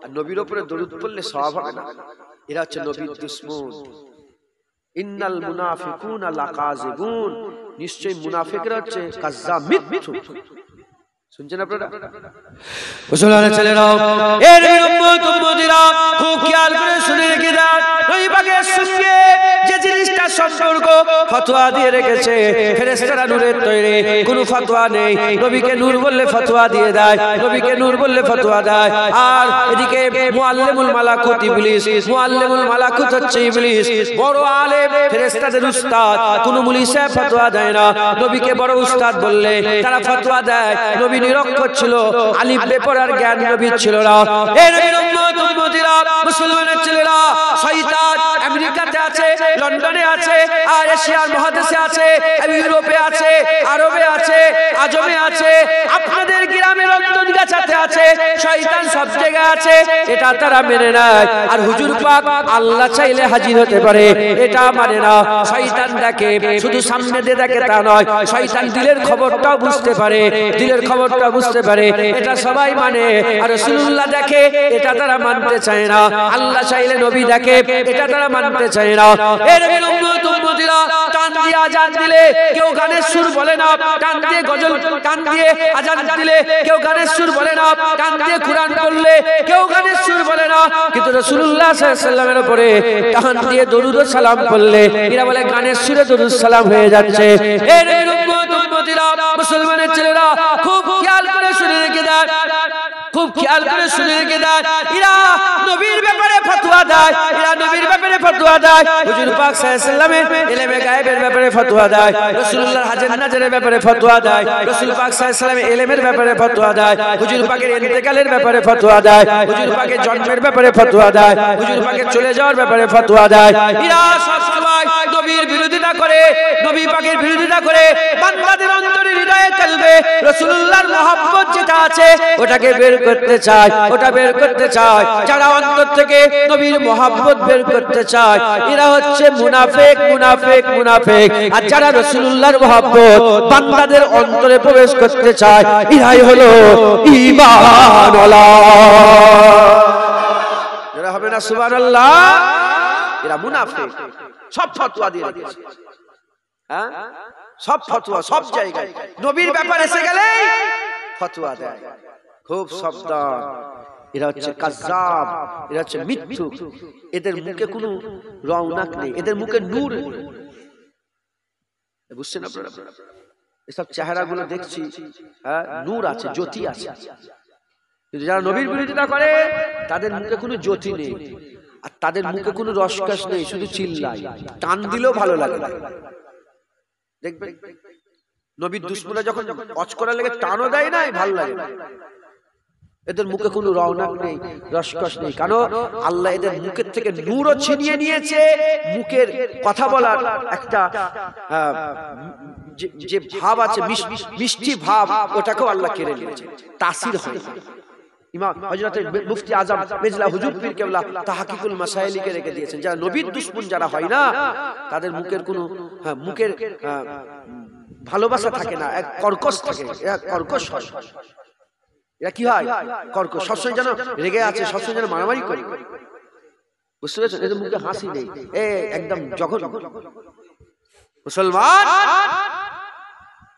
[SPEAKER 1] আর নবীর উপরে দরুদ পড়লে সওয়াব হবে না? এরা হচ্ছে নবীর দুশমন। ইন্নাল মুনাফিকুনা লাকাযিবুন, নিশ্চয়ই মুনাফিকরা হচ্ছে কাজ্জাব, মিথ্যু। শুনছেন আপনারা? মুসলমানের ছেলেরাও, এর উম্মত উম্মতিরা খুব খেয়াল করে শুনে রেখে দাও। নবী পাকের সঙ্গে যে জিনিসটা সম্পর্ক ফতোয়া দিয়ে রেখেছে, ফেরেশতারা নূরের তৈরি, কোনো ফতোয়া নেই। নবীকে নূর বললে ফতোয়া দিয়ে দেয়, নবীকে নূর বললে ফতোয়া দেয়। আর এদিকে মুআল্লিমুল মালাকুত ইবলিস, মুআল্লিমুল মালাকুত হচ্ছে ইবলিস, বড় আলেম, ফেরেশতাদের উস্তাদ। কোনো মুলি সাহেব ফতোয়া দেয় না, নবীকে বড় উস্তাদ বললে তারা ফতোয়া দেয়। নবী নিরক্ষর ছিল, আলিফ বে পড়ার জ্ঞান নবীর ছিল না। এই নবীর উম্মত উম্মতিরা, মুসলমানের ছেলেরা, শয়তান আমেরিকাতে আছে, লন্ডনে আছে, আর এশিয়ার মহাদেশে আছে, ইউরোপে আছে, আরবে আছে, আজমে আছে, আপনাদের গ্রামে রক্তগাছাতে আছে, শয়তান সব জায়গায় আছে। এটা তারা মেনে নেয়। আর হুজুর পাক আল্লাহ চাইলে হাজির হতে পারে, এটা মানে না। শয়তান দেখে, শুধু সামনে দিয়ে দেখে তা নয়, শয়তান দিলের খবরটাও বুঝতে পারে, দিলের খবরটা বুঝতে পারে, এটা সবাই মানে। আর রাসূলুল্লাহ দেখে, এটা তারা মানতে চায় না। আল্লাহ চাইলে নবী দেখে, এটা তারা মানতে চায় না। এর উম্মত উম্মতিরা, টান দিয়ে আজান দিলে কেউ গানের সুর বলে না, টান দিয়ে গজল, টান দিয়ে আজান দিলে কেউ গানের সুর বলে না, টান দিয়ে কুরআন পড়লে কেউ গানের সুর বলে না। কিন্তু রাসূলুল্লাহ সাল্লাল্লাহু আলাইহি ওয়াসাল্লামের উপরে টান দিয়ে দরুদ ও সালাম পড়লে এরা বলে গানের সুরে দরুদ সালাম হয়ে যাচ্ছে। এর উম্মত উম্মতিরা, মুসলমানের ছেলেরা খুব খেয়াল করে শুনে রেখে দেন, খুব খেয়াল করে শুনে রেখে দেন। এরা নবীর ব্যাপারে ফতোয়া দেয়, এরা নবীর ব্যাপারে ফতোয়া দেয়, হুজুর পাক সাল্লাল্লাহু আলাইহি ওয়াসাল্লামের ইলমে গায়েবের ব্যাপারে ফতোয়া দেয়, রাসূলুল্লাহর হাজর নাজরের ব্যাপারে ফতোয়া দেয়, রাসূল পাক সাল্লাল্লাহু আলাইহি ওয়াসাল্লামের ইলমের ব্যাপারে ফতোয়া দেয়, হুজুর পাকের ইন্তেকালের ব্যাপারে ফতোয়া দেয়, হুজুর পাকের জন্মের ব্যাপারে ফতোয়া দেয়, হুজুর পাকের চলে যাওয়ার ব্যাপারে ফতোয়া দেয়। এরা সব সময় নবীর বিরোধিতা করে, নবী পাকের বিরোধিতা করে। বান্দাদের অন্তরে, হৃদয়ে, কলবে রাসূলুল্লাহর মহব্বত যেটা আছে ওটাকে বের করতে চায়, ওটা বের করতে চায়। যারা অন্তর থেকে নবীর মহব্বত বের করতে চায় এরা হচ্ছে মুনাফিক, মুনাফিক, মুনাফিক। আর যারা রাসূলুল্লাহর মহব্বত বান্দাদের অন্তরে প্রবেশ করতে চায় এরাই হলো ঈমানওয়ালা। যারা হবে না সুবহানাল্লাহ, এরা মুনাফিক। সব ফতোয়া দিয়ে রেখেছে, হ্যাঁ, সব ফতোয়া সব জায়গায় নবীর ব্যাপারে এসে গেলে ফতোয়া দেয়। খুব সাবধান, এরা হচ্ছে কাজ্জাব, এরা হচ্ছে মিথ্যু। এদের মুখে কোনো রওনাক নেই, এদের মুখে নূর। বুঝছেন আপনারা? এসব চেহারাগুলো দেখছি, হ্যাঁ, নূর আছে, জ্যোতি আছে। কিন্তু যারা নবীর বিরোধিতা করে তাদের মুখে কোনো জ্যোতি নেই, আর তাদের মুখে কোনো রসকস নেই, শুধু চিল্লায়, টান দিলেও ভালো লাগে না। দেখবেন নবীর দুশমনরা যখন অচ করা লেগে টানও দেয় না, ভালো লাগে না। এদের মুখে কোনো রওনাক নেই, রসকস নেই, কারণ আল্লাহ এদের মুখের থেকে নূরও ছিনিয়ে নিয়েছে। মুখের কথা বলার একটা যে ভাব আছে, মিষ্টি ভাব, ওটাকেও আল্লাহ কেড়ে নিয়েছে, তাসির হয়। ইমাম হযরত মুফতি আজম মেজলা হুজুর পীর কেবলা তাহকিকুল মাসাইল লিখে রেখে দিয়েছেন, যারা নবীর দুশমন যারা হয় না, তাদের মুখের কোনো মুখের ভালোবাসা থাকে না, এক কর্কশ থাকে, কর্কশ হয়। এরা কি হয়? কর্কশ, সবসময় যেন রেগে আছে, সবসময় যেন মারামারি করে। বুঝতে পেরেছেন? এদের মুখে হাসি নেই, একদম জঘন্য। মুসলমান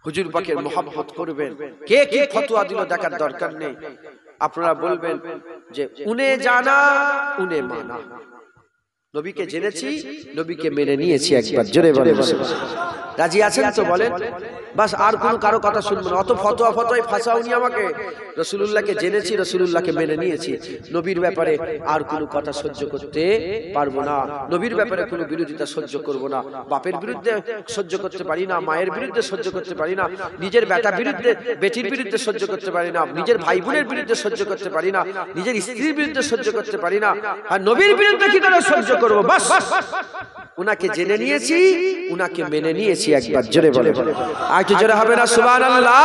[SPEAKER 1] হুজুর পাকের মহব্বত করবেন। কে কি ফতোয়া দিল দেখার দরকার নেই। আপনারা বলবেন যে উনে জানা উনে মানা, নবীকে জেনেছি, নবীকে মেনে নিয়েছি। একবার জোরে বলেন রাজি আছেন তো? বলেন। বাস, আর কোনো কারো কথা শুনবো না। অত ফতোয়ায় ফাঁসাওনি আমাকে। রাসূলুল্লাহকে জেনেছি, রাসূলুল্লাহকে মেনে নিয়েছি, নবীর ব্যাপারে আর কোনো কথা সহ্য করতে পারবো না। নবীর ব্যাপারে কোনো বিরোধিতা সহ্য করব না। বাপের বিরুদ্ধে সহ্য করতে পারি না, মায়ের বিরুদ্ধে সহ্য করতে পারি না, নিজের বেটির বিরুদ্ধে সহ্য করতে পারি না, নিজের ভাই বোনের বিরুদ্ধে সহ্য করতে পারি না, নিজের স্ত্রীর বিরুদ্ধে সহ্য করতে পারি না, আর নবীর বিরুদ্ধে কি করে সহ্য করবো? বাস, উনাকে জেনে নিয়েছি, উনাকে মেনে নিয়েছি। একবার জোরে বলে, আর একটু জোরে হবে না সুবহানাল্লাহ?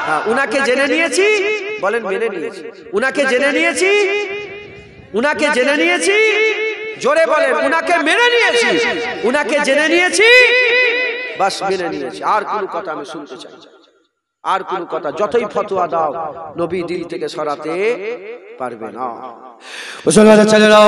[SPEAKER 1] হ্যাঁ, উনাকে জেনে নিয়েছি, বলেন মেনে নিয়েছি। উনাকে জেনে নিয়েছি, উনাকে জেনে নিয়েছি, জোরে বলেন, উনাকে মেনে নিয়েছি, উনাকে জেনে নিয়েছি, বাস মেনে নিয়েছি। আর কোনো কথা আমি শুনতে চাই, আর কোনো কথা যতই ফতোয়া দাও, নবী দিল থেকে সরাতে পারবে না। মুসলমান ছেলেরা,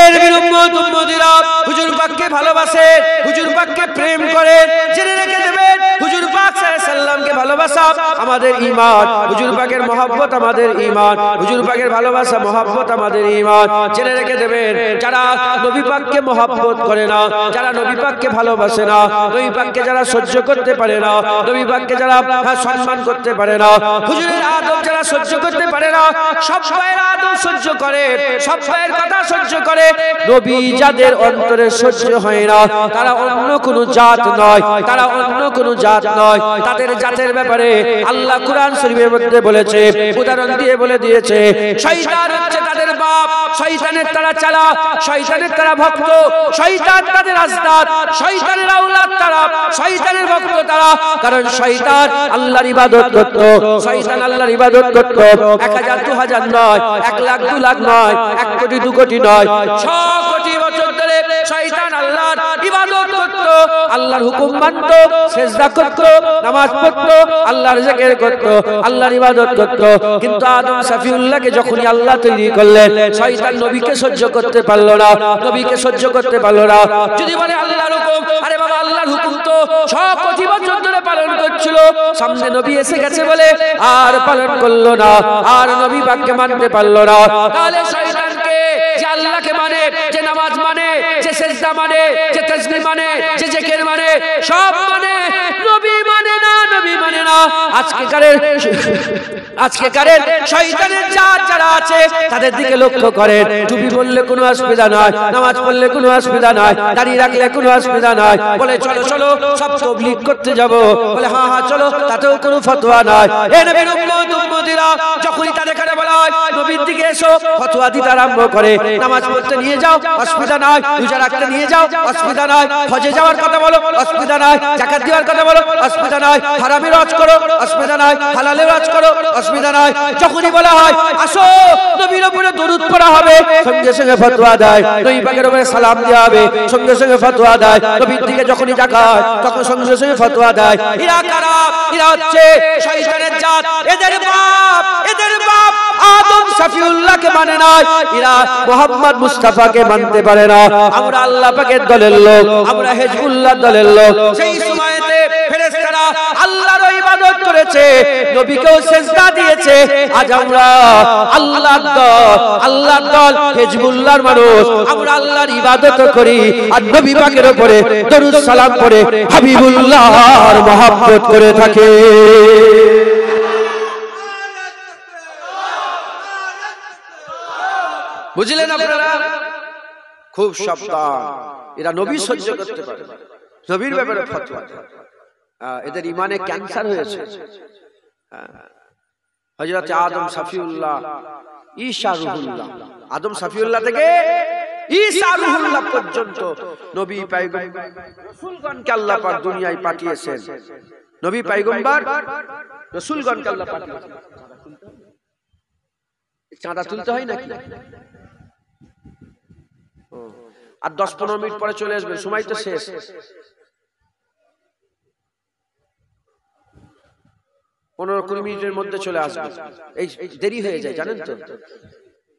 [SPEAKER 1] এর উম্মত উম্মতিরা হুজুর পাককে ভালোবাসে, হুজুর পাককে প্রেম করে, জেনে রেখে দেবেন হুজুর পাক সাল্লাল্লাহু আলাইহি সাল্লামকে ভালোবাসা আমাদের ঈমান, হুজুর পাকের মহব্বত আমাদের ঈমান, হুজুর পাকের ভালোবাসা মহব্বত আমাদের ঈমান। জেনে রেখে দেবেন যারা নবী পাককে মহব্বত করে না, যারা নবী পাককে ভালোবাসে না, নবী পাককে যারা সহ্য করতে পারে না, নবী পাককে যারা সম্মান করতে পারে না, হুজুরের আদব যারা সহ্য করতে পারে না, সব ভাইয়ের আদব সহ্য করে, সব ভাইয়ের কথা সহ্য করে, নবী যাদের অন্তরে সহ্য হয় না, তারা অন্য কোনো জাত নয়, তারা অন্য কোনো জাত নয়। তাদের জাতের ব্যাপারে আল্লাহ কুরআন শরীফের মধ্যে বলেছে, উদাহরণ দিয়ে বলে দিয়েছে, শয়তান হচ্ছে তাদের বাপ, শয়তানের তারা চালা, শয়তানের তারা ভক্ত, শয়তান তাদের আস্তাদ, শয়তানের আওলাদ তারা, শয়তানের ভক্ত তারা। কারণ শয়তান আল্লাহর ইবাদত করত, শয়তান আল্লাহর ইবাদত করত 1000 2000 নয়, 1 লাখ 2 লাখ নয়, 1 কোটি 2 কোটি নয়, 6 কোটি বছর ধরে শয়তান আল্লাহর ইবাদত করত, আল্লাহর হুকুম মানত, সিজদা করত, নামাজ পড়ত, আল্লাহর জিকির করত, আল্লাহর ইবাদত করত। কিন্তু আদম সফিউল্লাহকে যখনই আল্লাহ তৈরি করলেন, শয়তান নবীকে সহ্য করতে পারল না, নবীকে সহ্য করতে পারল না। যদি বলে আল্লাহর হুকুম, আরে বাবা আল্লাহর হুকুম তো 6 কোটি বছর ধরে পালন করছিল, সামনে নবী এসে গেছে বলে আর পালন করলো না, আর নবী পাককে মানতে পারলো না। তাহলে শয়তানকে যে আল্লাহকে মানে, যে নামাজ মানে, যে সিজদা মানে, যে তাসবিহ মানে, যে জিকির মানে, সব মানে, নবী মানে না, নবী মানে না। আজকেকারের শয়তানের জাত যারা আছে তাদের দিকে লক্ষ্য করেন, টুপি পরলে কোনো অসুবিধা নয়, নামাজ পড়লে কোনো অসুবিধা নয়, দাড়ি রাখলে কোনো অসুবিধা নয়, বলে চলো চলো সব তাবলীগ করতে যাব, বলে হ্যাঁ হ্যাঁ চলো, তাতেও কোনো ফতোয়া নাই। এ নবীর উম্মত উম্মতিরা যখনই তাদের কাছে বলা হয় নবীর দিকে এসো, ফতোয়া দিতে আরম্ভ করে, নামাজ পড়তে নিয়ে যাও অসুবিধা নাই, রোজা রাখতে নিয়ে যাও অসুবিধা নাই, হজে যাওয়ার কথা বলো অসুবিধা নাই, যাকাত দেওয়ার কথা বলো অসুবিধা নাই, হারামের হজ করো অসুবিধা নাই, হালালের হজ করো অসুবিধা নাই। যখনই বলা হয় আসো নবীর উপরে দরুদ পড়া হবে, সঙ্গে সঙ্গে ফতোয়া দেয়, নবী পাকের উপরে সালাম দেওয়া হবে, সঙ্গে সঙ্গে ফতোয়া দেয়, নবীর দিকে যখনই তাকায় তখন সঙ্গে সঙ্গে ফতোয়া দেয়। এরা কারা? এরা হচ্ছে শয়তানের জাত। এদের বাপ আদম শফিউল্লাহকে মানে না, এরা মুহাম্মদ মুস্তাফাকে মানতে পারে না। আমরা আল্লাহ পাকের দলের লোক, আমরা হিজবুল্লাহ দলের লোক। সেই সময়তে ফেরেশতারা আল্লাহর ইবাদত ইবাদত করেছে, নবীকেও সিজদা দিয়েছে। আজ আমরা আল্লাহর দল হিজবুল্লাহর মানুষ, আমরা আল্লাহর ইবাদত করি আর নবী পাকের উপরে দরুদ সালাম পড়ে হাবিবুল্লাহর মহব্বত করে থাকে। বুঝলেন আপনারা? খুব সাবধান, এরা নবী সহ্য করতে পারে, নবীর ব্যাপারে ফতোয়া দেয়। এদের ইমানে ক্যান্সার হয়েছে। হযরত আদম সাফিউল্লাহ, ঈসা রুহুল্লাহ, আদম সাফিউল্লাহ থেকে ঈসা রুহুল্লাহ পর্যন্ত নবী পয়গম্বর রাসূলগণকে আল্লাহ পাক দুনিয়ায় পাঠিয়েছেন। নবী পয়গম্বর রাসূলগণকে আল্লাহ পাঠিয়েছেন। চাঁদা তুলতে হয় নাকি? আর 10-15 মিনিট পরে চলে আসবেন, সময় তো শেষ। পনেরো 20 মিনিটের মধ্যে চলে আসবে। এই দেরি হয়ে যায় জানেন তো,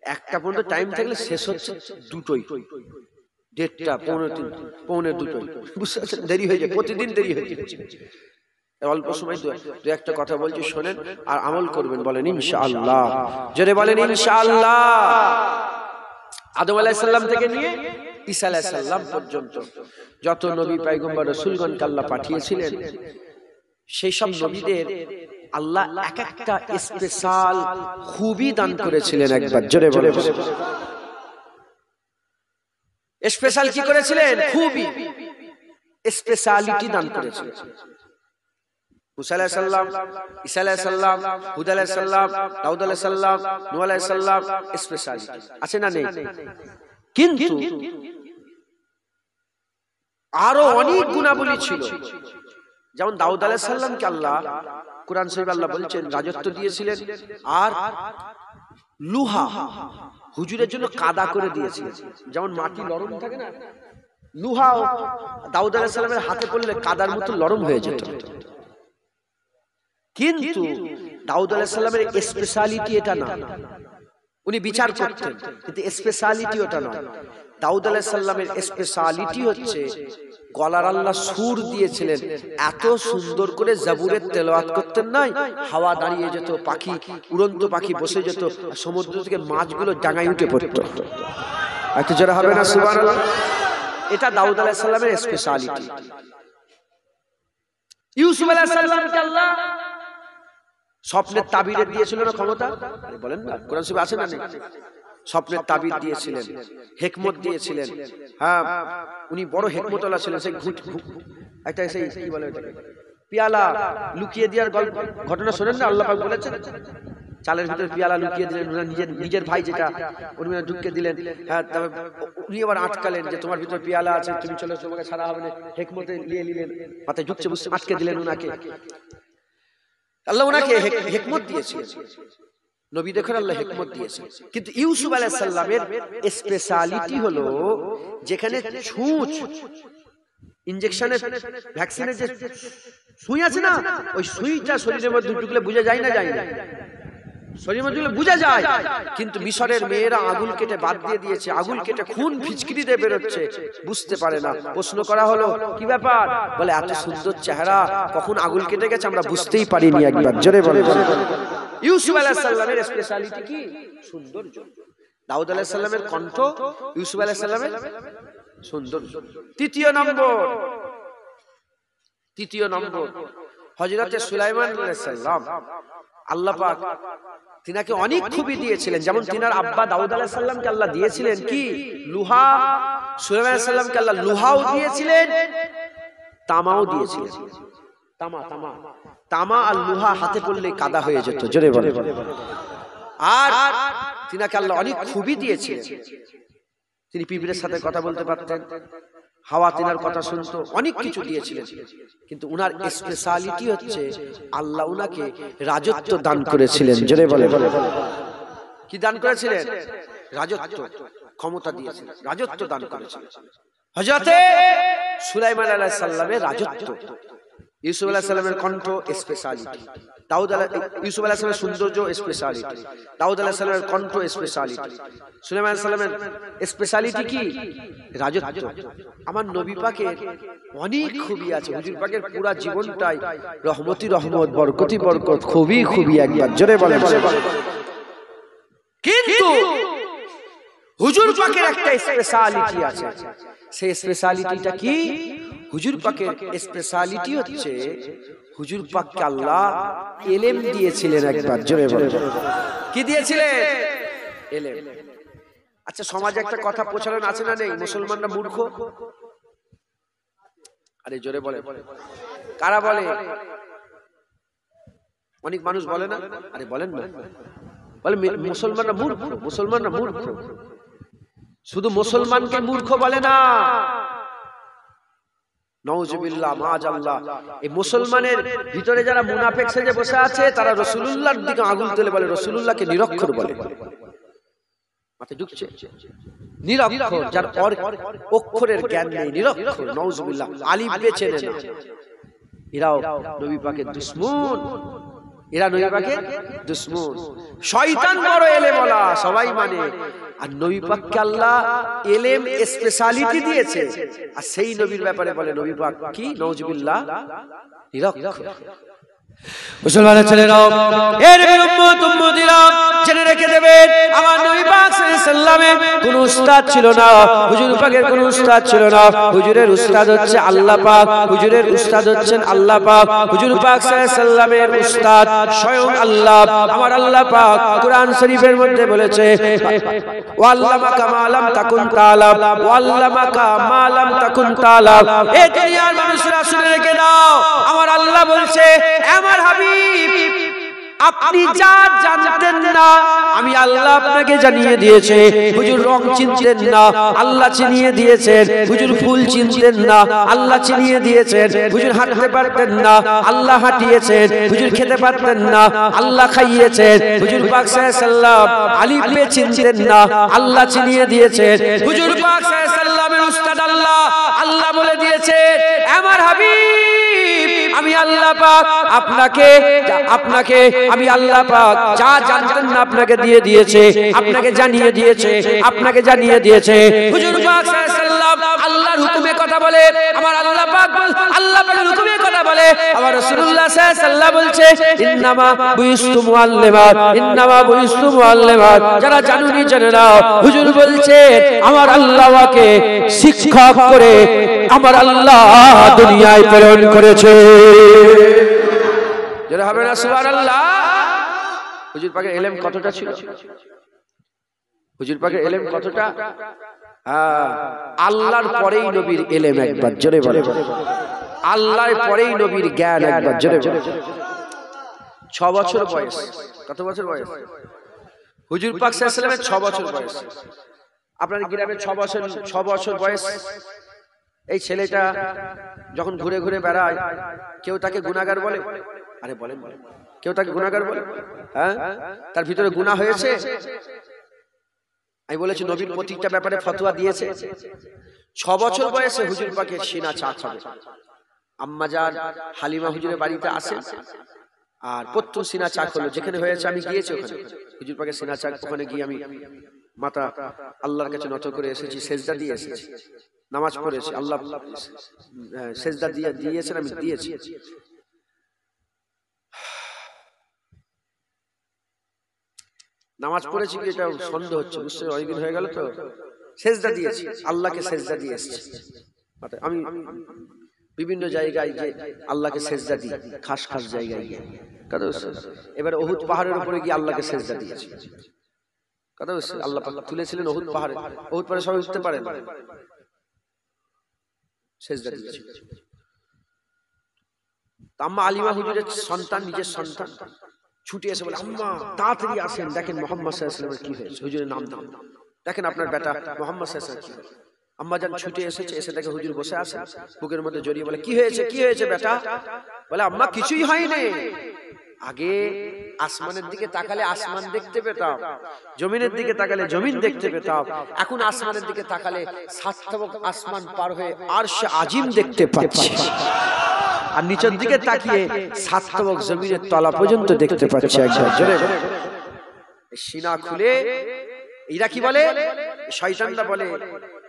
[SPEAKER 1] 1টা পর্যন্ত টাইম থাকলে শেষ হচ্ছে 2টোই, 1:30, 1:45, 1:45, বুঝতে পারছেন? দেরি হয়ে যায়, প্রতিদিন দেরি হয়ে যাচ্ছে। অল্প সময় দু একটা কথা বলছি, শোনেন আর আমল করবেন। বলেন ইনশাআল্লাহ, জোরে বলেন ইনশাআল্লাহ। আদম আলাইহিস সালাম থেকে নিয়ে ঈসা আলাইহিস সালাম পর্যন্ত যত নবী পয়গম্বর রাসূলগণকে আল্লাহ পাঠিয়েছিলেন, সেই সব নবীদের আল্লাহ এক একটা স্পেশাল খুবই দান করেছিলেন। একবার জোরে বলে স্পেশাল কি করেছিলেন? খুবই স্পেশালিটি দান করেছিলেন। মুসা আলাইহিস সালাম, ঈসা আলাইহিস সালাম, হুদ আলাইহিস সালাম, দাউদ আলাইহিস সালাম, নূহ আলাইহিস সালাম, স্পেশালিটি আছে না নেই? কিন্তু আরো অনেক গুণাবলী ছিল। যেমন দাউদ আলাইহিস সালামকে আল্লাহ কুরআন শরীফে আল্লাহ বলছেন রাজত্ব দিয়েছিলেন, আর লুহা হুজুরের জন্য কাদা করে দিয়েছিলেন। যেমন মাটি নরম থাকে না, লুহা দাউদ আলাইহিস সালামের হাতে পড়লে কাদার মতো নরম হয়ে যেত। কিন্তু দাউদ আলাইহিস সালামের স্পেশালিটি এটা না, উনি বিচার করতেন, কিন্তু স্পেশালিটি ওটা নয়। দাউদ আলাইহিস সালামের স্পেশালিটি হচ্ছে গলার আল্লাহ সুর দিয়েছিলেন, এত সুন্দর করে জাবুরের তেলাওয়াত করতেন নাই, হাওয়া দাঁড়িয়ে যেত, পাখি উড়ন্ত পাখি বসে যেত, সমুদ্র থেকে মাছগুলো ডাঙায় উঠে পড়তো। একটু জোরে হবে না সুবহানাল্লাহ? এটা দাউদ আলাইহিস সালামের স্পেশালিটি। ইউসুফ আলাইহিস সালামকে আল্লাহ স্বপ্নের তাবির দিয়েছিল না ক্ষমতা? বলেন না, কোরআন শরীফে আছে না নেই? স্বপ্নের তাবির দিয়েছিলেন, হিকমত দিয়েছিলেন। হ্যাঁ, উনি বড় হিকমতওয়ালা ছিলেন। সেই একটা সেই কি বলে ওটাকে, পেয়ালা লুকিয়ে দেওয়ার ঘটনা শোনেন না? আল্লাহ পাক বলেছেন চালের ভিতরে পেয়ালা লুকিয়ে দিলেন, নিজের ভাই যেটা উনি ঢুকিয়ে দিলেন। হ্যাঁ, তবে উনি আবার আটকালেন যে তোমার ভিতরে পেয়ালা আছে, তুমি চলে তোমাকে ছাড়া হবে না। হিকমতে নিয়ে নিলেন, মাথায় ঢুকছে বুঝতে, আটকে দিলেন ওনাকে। আল্লাহ ওনাকে হিকমত দিয়েছিলেন, নবী দেখেন আল্লাহ হিকমত দিয়েছে। কিন্তু ইউসুফ আলাইহিস সালামের স্পেশালিটি হলো যেখানে ছুঁচ ইনজেকশনের ভ্যাকসিনের যে সুই আছে না, ওই সুইটা শরীরের মধ্যে ঢুকলে বোঝা যায় না? যায় না, শরীরের মধ্যে বোঝা যায়। কিন্তু মিশরের মেয়েরা আগুন কেটে বাদ দিয়ে দিয়েছে, আগুন কেটে খুন ফিচকিরি দিয়ে বেরোচ্ছে, বুঝতে পারে না। প্রশ্ন করা হলো কি ব্যাপার? বলে এত সুন্দর চেহারা, কখন আগুন কেটে গেছে আমরা বুঝতেই পারিনি। একবার জোরে বলে। ইউসুফ আলাইহিস সালামের স্পেশালিটি কি? সৌন্দর্য। দাউদ আলাইহিস সালামের কণ্ঠ, ইউসুফ আলাইহিস সালামের সৌন্দর্য। তৃতীয় নম্বর হযরত সুলাইমান আলাইহিস সালাম, আল্লাহ পাক তিনাকে অনেক খুবই দিয়েছিলেন। যেমন তিনার আব্বা দাউদ আলাইহিস সালামকে আল্লাহ দিয়েছিলেন কি? লোহা। সুলাইমান আলাইহিস সালামকে আল্লাহ লোহাও দিয়েছিলেন, তামাও দিয়েছিলেন। তামা আর লোহা হাতে পড়লে কাদা হয়ে যেত। জোরে বলে। আর তিনাকে আল্লাহ অনেক খুবই দিয়েছিলেন। তিনি পিঁপড়ের সাথে কথা বলতে পারতেন, হাওয়া তিনার কথা শুনতো, অনেক কিছু দিয়েছিলেন। কিন্তু উনার স্পেশালিটি হচ্ছে আল্লাহ উনাকে রাজত্ব দান করেছিলেন। জোরে বলে। কি দান করেছিলেন? রাজত্ব, ক্ষমতা দিয়েছিলেন, রাজত্ব দান করেছিলেন। হযরত সুলাইমান আলাইহিস সালামের রাজত্ব, ইউসুফ আলাইহিস সালামের কণ্ঠ স্পেশালিটি। ইউসুফ আলাইহিস সালামের সৌন্দর্য স্পেশালিটি, দাউদ আলাইহিস সালামের কণ্ঠ স্পেশালিটি, সুলাইমান আলাইহিস সালামের স্পেশালিটি কি? রাজত্ব। আমার নবী পাকের অনেক খুবই আছে। হুজুর পাকের পুরো জীবনটাই রহমতি রহমত, বরকতি বরকত, খুবই খুবই, একবার জোরে বলেন। কিন্তু হুজুর পাকের একটা স্পেশালিটি আছে। সেই স্পেশালিটিটা কি? হুজুর পাকের স্পেশালিটি হচ্ছে হুজুর পাককে আল্লাহ ইলম দিয়েছিলেন, একবার জোরে বলেন। কি দিয়েছিলেন? ইলম। আচ্ছা, সমাজে একটা কথা প্রচলন আছে না নেই? মুসলমানরা মূর্খ। আরে জোরে বলে, কারা বলে? অনেক মানুষ বলে না? আরে বলেন না, বলে মুসলমানরা মূর্খ, মুসলমানরা মূর্খ। শুধু মুসলমানকে মূর্খ বলে না, নাউজুবিল্লাহ, মাআজাল্লাহ। এই মুসলমানের ভিতরে যারা মুনাফিক সেজে বসে আছে, তারা রাসূলুল্লাহর দিকে আগুন তুলে বলে, রাসূলুল্লাহকে নিরক্ষর বলে। মাথায় ঢুকছে? নিরক্ষর, যার অক্ষরের জ্ঞান নেই, নিরক্ষর, নাউজুবিল্লাহ, আলিফ বেচে না। এরাও নবী পাকের দুশমন, এরা নবী পাকের দুশমন। শয়তান বড় এলেমওয়ালা, সবাই মানে। আর নবী পাককে আল্লাহ ইলম স্পেশালিটি দিয়েছে, আর সেই নবীর ব্যাপারে বলে নবী পাক কি? নাউজুবিল্লাহ, নিরক্ষর। মুসলমানের ছেলেরাও, এর উম্মত উম্মতিরা জেনে রেখে দেবেন, আমার নবী পাক সাল্লাল্লাহু আলাইহি সাল্লামের কোনো উস্তাদ ছিল না, হুজুর পাকের কোনো উস্তাদ ছিল না। হুজুরের উস্তাদ হচ্ছে আল্লাহ পাক, হুজুরের উস্তাদ হচ্ছেন আল্লাহ পাক। হুজুর পাক সাল্লাল্লাহু আলাইহি সাল্লামের উস্তাদ স্বয়ং আল্লাহ। আমার আল্লাহ পাক কুরআন শরীফের মধ্যে বলেছে, ওয়াল্লামাকা মা লাম তাকুন তাআলাম, ওয়াল্লামাকা মা লাম তাকুন তাআলাম। এই দুনিয়ার মানুষরা শুনে রেখে দাও, আমার আল্লাহ বলছে, আমার হাবিব, আপনি যা জানতেন না আমি আল্লাহ আপনাকে জানিয়ে দিয়েছে। হুজুর রং চিনতেন না, আল্লাহ চিনিয়ে দিয়েছেন। হুজুর ফুল চিনতেন না, আল্লাহ চিনিয়ে দিয়েছেন। হুজুর হাঁটতে পারতেন না, আল্লাহ হাঁটিয়েছেন। হুজুর খেতে পারতেন না, আল্লাহ খাইয়েছেন। হুজুর পাক সাল্লাল্লাহু আলাইহি সাল্লাম আলিফ বে চিনতেন না, আল্লাহ চিনিয়ে দিয়েছেন। হুজুর পাক সাল্লাল্লাহু আলাইহি সাল্লামের উস্তাদ আল্লাহ, আল্লাহ বলে দিয়েছে, আমার হাবিব, আমি আল্লাহ পাক আপনাকে আমি আল্লাহ পাক যা জানতেন না আপনাকে দিয়ে দিয়েছে, আপনাকে জানিয়ে দিয়েছে, আপনাকে জানিয়ে দিয়েছে। হুজুর পাক সাল্লাল্লাহু আলাইহি সাল্লাম আল্লাহর হুকুমে কথা বলে, আমার আল্লাহ পাক আল্লাহ পাকের হুকুমে কথা বলে। আমার রাসূলুল্লাহ সাল্লাল্লাহু আলাইহি সাল্লাম বলছে, ইন্নামা বুইস্তু মুআল্লিমাত, ইন্নামা বুইস্তু মুআল্লিমাত। যারা জানুনি জেনে নাও, হুজুর বলছে আমার আল্লাহকে শিক্ষক করে আমার আল্লাহ দুনিয়ায় প্রেরণ করেছে। যারা হবে না সুবহানাল্লাহ। হুজুর পাকের ইলম কতটা ছিল? হুজুর পাকের ইলম কতটা? আল্লাহর পরেই নবীর ইলম, একবার জোরে বলে। আল্লাহর পরেই নবীর জ্ঞান, একবার জোরে বলে। 6 বছর বয়স। কত বছর বয়স? হুজুর পাক সাল্লাল্লাহু আলাইহি ওয়াসাল্লামের 6 বছর বয়স। আপনাদের গ্রামে 6 বছর বয়স এই ছেলেটা যখন ঘুরে ঘুরে বেড়ায়, কেউ তাকে গুনাহগার বলে? আরে বলেন, কেউ তাকে গুনাহগার বলে? হ্যাঁ, তার ভিতরে গুনাহ হয়েছে? আমি বলেছি নবীর প্রত্যেকটা ব্যাপারে ফতোয়া দিয়েছে। 6 বছর বয়সে হুজুর পাকের সিনা চাক হবে। আম্মা জান হালিমা হুজুরের বাড়িতে আসেন, আর প্রত্যেক সিনা চাক হলো। যেখানে হয়েছে আমি গিয়েছি ওখানে, হুজুর পাকের সিনা চাক, ওখানে গিয়ে আমি মাথা আল্লাহর কাছে নত করে এসেছি, সেজদা দিয়ে এসেছি, নামাজ পড়েছি। আল্লাহ সেজদা দিয়েছেন, আমি দিয়েছি। নামাজ পড়েছি কি এটা সন্দেহ হচ্ছে, বুঝতে অনেকদিন হয়ে গেল তো। সেজদা দিয়েছি, আল্লাহকে সেজদা দিয়ে এসেছি। আমি বিভিন্ন জায়গায় যে আল্লাহকে সেজদা দিই, খাস খাস জায়গায় গিয়ে। এবার উহুদ পাহাড়ের উপরে গিয়ে আল্লাহকে সেজদা দিয়েছি। কথা বুঝছে? আল্লাহ পাক তুলেছিলেন উহুদ পাহাড়ে। উহুদ পাহাড়ে সবাই উঠতে পারেন, সেজদা দিয়েছি। আম্মা আলিমা হুজুরের সন্তান, নিজের সন্তান ছুটে এসে বলে, আম্মা তাড়াতাড়ি আসেন, দেখেন মুহাম্মদ সাল্লাল্লাহু আলাইহি ওয়াসাল্লামের কি হয়েছে। হুজুরের নাম দেন, দেখেন আপনার বেটা মুহাম্মদ সাল্লাল্লাহু আলাইহি ওয়াসাল্লাম কি হয়েছে। আম্মা জান ছুটে এসেছে, এসে দেখে হুজুর বসে আছেন, বুকের মধ্যে জড়িয়ে বলে, কি হয়েছে, কি হয়েছে বেটা? বলে, আম্মা কিছুই হয়নি। আগে আসমানের দিকে তাকালে আসমান দেখতে পেতাম, জমিনের দিকে তাকালে জমিন দেখতে পেতাম। এখন আসমানের দিকে তাকালে 7 আসমান পার হয়ে আরশ আজিম দেখতে পাচ্ছি। আর নিচের দিকে তাকিয়ে সাতবক জমিনের তলা পর্যন্ত দেখতে পাচ্ছে একবার জোরে সিনা খুলে। এরা কি বলে? শয়তানরা বলে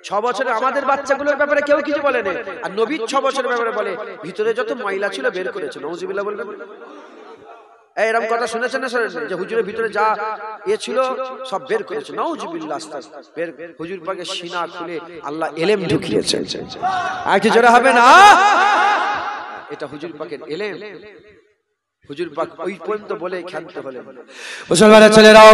[SPEAKER 1] 6 বছরের আমাদের বাচ্চাগুলোর ব্যাপারে কেউ কিছু বলে না, আর নবীর 6 বছরের ব্যাপারে বলে ভিতরে যত ময়লা ছিল বের করেছে। নাউজুবিল্লাহ বলবেন। এরকম কথা শুনেছেন না শুনেন যে হুজুরের ভিতরে যা ছিল সব বের করেছে? নাউজুবিল্লাহ। বের হুজুর পাকের সিনা খুলে আল্লাহ ইলম ঢুকিয়েছেন। আর কি জোরে হবে না? এটা হুজুর পাকের ইলম। হুজুর পাক ওই পর্যন্ত বলে ক্ষান্ত হলেন। মুসলমানের ছেলেরাও,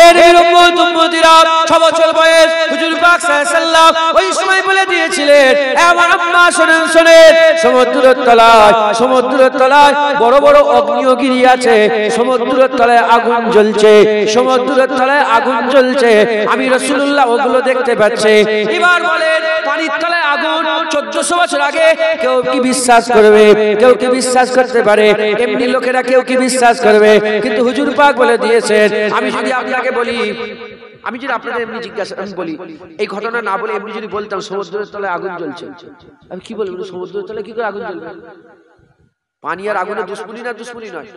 [SPEAKER 1] এর উম্মত উম্মতিরা 6 বছর বয়স হুজুর পাক সাল্লাল্লাহু আলাইহি সাল্লাম ওই সময় বলে দিয়েছিলেন, আমার আম্মা শুনেন শুনেন, সমুদ্রের তলায় বড় বড় অগ্নিগিরি আছে, সমুদ্রের তলায় আগুন জ্বলছে, সমুদ্রের তলায় আগুন জ্বলছে, আমি রাসূলুল্লাহ ওগুলো দেখতে পাচ্ছি। এবার বলেন পানির তলায় আগুন 1400 বছর আগে কেউ কি বিশ্বাস করবে? কেউ কি বিশ্বাস করতে পারে? এমনি লোকেরা কেউ কি বিশ্বাস করবে? কিন্তু হুজুর পাক বলে দিয়েছেন। আমি যদি আপনাকে বলি, আমি যদি আপনাদের এমনি জিজ্ঞাসা আমি বলি এই ঘটনা না বলে এমনি যদি বলতাম সমুদ্রের তলায় আগুন জ্বলছে, আমি কি বলবো? সমুদ্রের তলায় কি করে আগুন জ্বলবে? পানি আর আগুনের দুশ্মনী না দুশ্মনী নয়?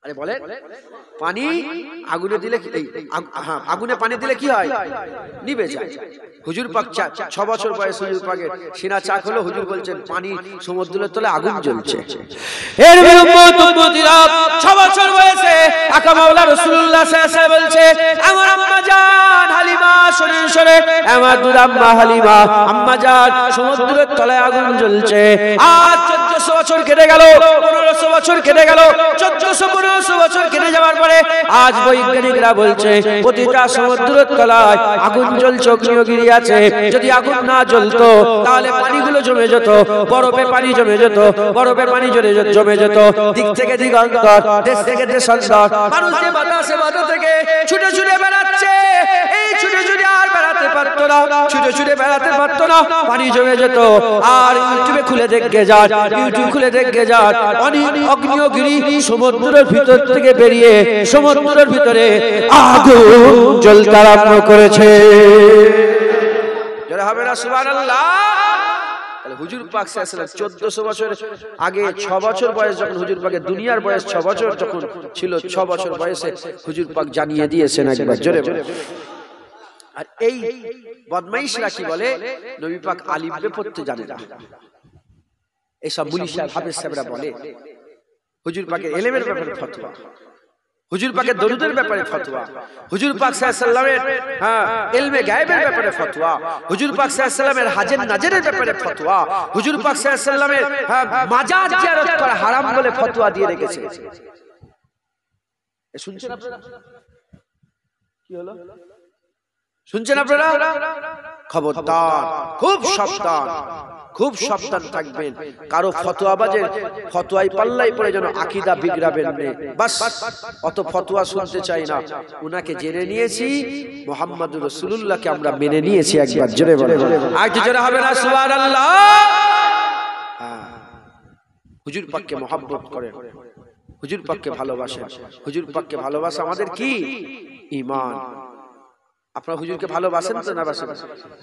[SPEAKER 1] আরে বলেন, পানি আগুনে দিলে আগুনে পানি দিলে কি হয়? নিভে যায়। হুজুর পাক 6 বছর বয়স হুজুর পাকের সিনা চাক হলো, হুজুর বলছেন পানি সমুদ্রের তলায় আগুন জ্বলছে। এর উম্মত উম্মতিরা 6 বছর বয়সে আকা মাওলা রাসূলুল্লাহ সাল্লাল্লাহু আলাইহি ওয়াসাল্লাম বলছে, আমার আম্মা জান হালিমা শরীর শরীর, আমার দুধ আম্মা হালিমা, আম্মা জান সমুদ্রের তলায় আগুন জ্বলছে। আজ 1400 বছর কেটে গেল, 1500 বছর কেটে গেল, 1400-1500 বছর কেটে যাওয়ার পরে আজ বৈজ্ঞানিকরা বলছে প্রতিটা সমুদ্রের তলায় আগুন জ্বলছে, অগ্নিগিরি আছে। যদি আগুন না জ্বলতো তাহলে পানিগুলো জমে যেত, বরফে পানি জমে যেত, বরফে পানি জমে যেত, দিক থেকে দিগন্তর, দেশ থেকে দেশান্তর, মানুষ যে বাতাসে বাতা থেকে ছুটে ছুটে বেড়াচ্ছে, এই ছুটে ছুটে আর বেড়াতে পারতো না, ছুটে ছুটে বেড়াতে পারতো না, পানি জমে যেত। আর ইউটিউবে খুলে দেখে যান, ইউটিউব খুলে দেখে যান, অনেক অগ্নিগিরি সমুদ্রের ভিতর থেকে বেরিয়ে সমুদ্রের ভিতরে আগুন জ্বলতে আরম্ভ করেছে। যারা হবে না সুবহানাল্লাহ। তাহলে হুজুর পাক সাল্লাল্লাহু আলাইহি ওয়াসাল্লাম 1400 বছর আগে 6 বছর বয়স যখন হুজুর পাকের দুনিয়ার বয়স 6 বছর যখন ছিল, 6 বছর বয়সে হুজুর পাক জানিয়ে দিয়েছেন একবার জোরে বলে। আর এই বদমাইশরা কি বলে? নবী পাক আলিফ বে পড়তে জানে না। এইসব মুলিশা হাফেজ সাহেবরা বলে হুজুর পাকের ইলমের ব্যাপারে ফতোয়া, হুজুর পাকের দরুদের ব্যাপারে ফতোয়া, হুজুর পাক সাল্লাল্লাহু আলাইহি ওয়াসাল্লামের ইলমে গায়বের ব্যাপারে ফতোয়া, হুজুর পাক সাল্লাল্লাহু আলাইহি ওয়াসাল্লামের হাজের নাজরের ব্যাপারে ফতোয়া, হুজুর পাক সাল্লাল্লাহু আলাইহি ওয়াসাল্লামের মাজার জিয়ারত করা হারাম বলে ফতোয়া দিয়ে রেখেছে। শুনছেন আপনারা? কি হলো? শুনছেন আপনারা? খবরদার, খুব সাবধান, খুব সাবধান থাকবেন। কারো ফতোয়াবাজের ফতোয়াই পাল্লাই পড়ে যেন আকীদা বিগড়াবেন না। বাস অত ফতোয়া শুনতে চাই না। উনাকে জেনে নিয়েছি, মুহাম্মদুর রাসূলুল্লাহকে আমরা মেনে নিয়েছি। একবার জোরে বলেন, আর কি জোরে হবে না সুবহানাল্লাহ। হুজুর পাককে মহব্বত করেন, হুজুর পাককে ভালোবাসেন। হুজুর পাককে ভালোবাসা আমাদের কি? ঈমান। আপনারা হুজুরকে ভালোবাসেন তো না বাসেন?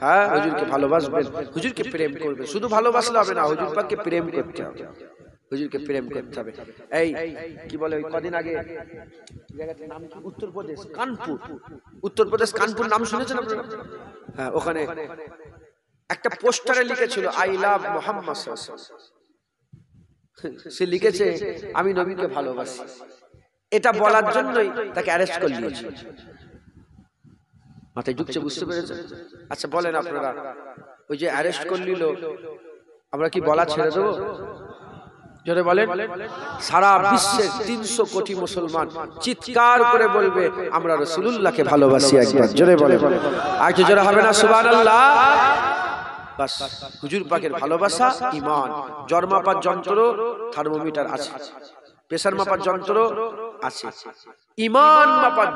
[SPEAKER 1] হ্যাঁ, হুজুরকে ভালোবাসবেন, হুজুরকে প্রেম করবেন। শুধু ভালোবাসলে হবে না, হুজুর পাককে প্রেম করতে হবে, হুজুরকে প্রেম করতে হবে। এই কি বলে ওই কদিন আগে জায়গাটার নাম কি? উত্তরপ্রদেশ কানপুর, উত্তরপ্রদেশ কানপুর নাম শুনেছেন আপনারা? হ্যাঁ, ওখানে একটা পোস্টারে লিখেছিল আই লাভ মুহাম্মদ সাল্লাল্লাহু আলাইহি ওয়াসাল্লাম। সে লিখেছে আমি নবীকে ভালোবাসি। এটা বলার জন্যই তাকে অ্যারেস্ট করে নিয়েছে। মাথায় ঢুকছে, বুঝতে পেরেছেন? আচ্ছা বলেন আপনারা, ওই যে অ্যারেস্ট করে নিল, আমরা কি বলা ছেড়ে দেবো? জোরে বলেন। সারা বিশ্বের 300 কোটি মুসলমান চিৎকার করে বলবে আমরা রাসূলুল্লাহকে ভালোবাসি। একবার জোরে বলেন, আর কি জোরে হবে না সুবহানাল্লাহ। বাস হুজুর পাকের ভালোবাসা ঈমান। জ্বর মাপার যন্ত্র থার্মোমিটার আছে, প্রেসার মাপার যন্ত্র আছে, ঈমান মাপার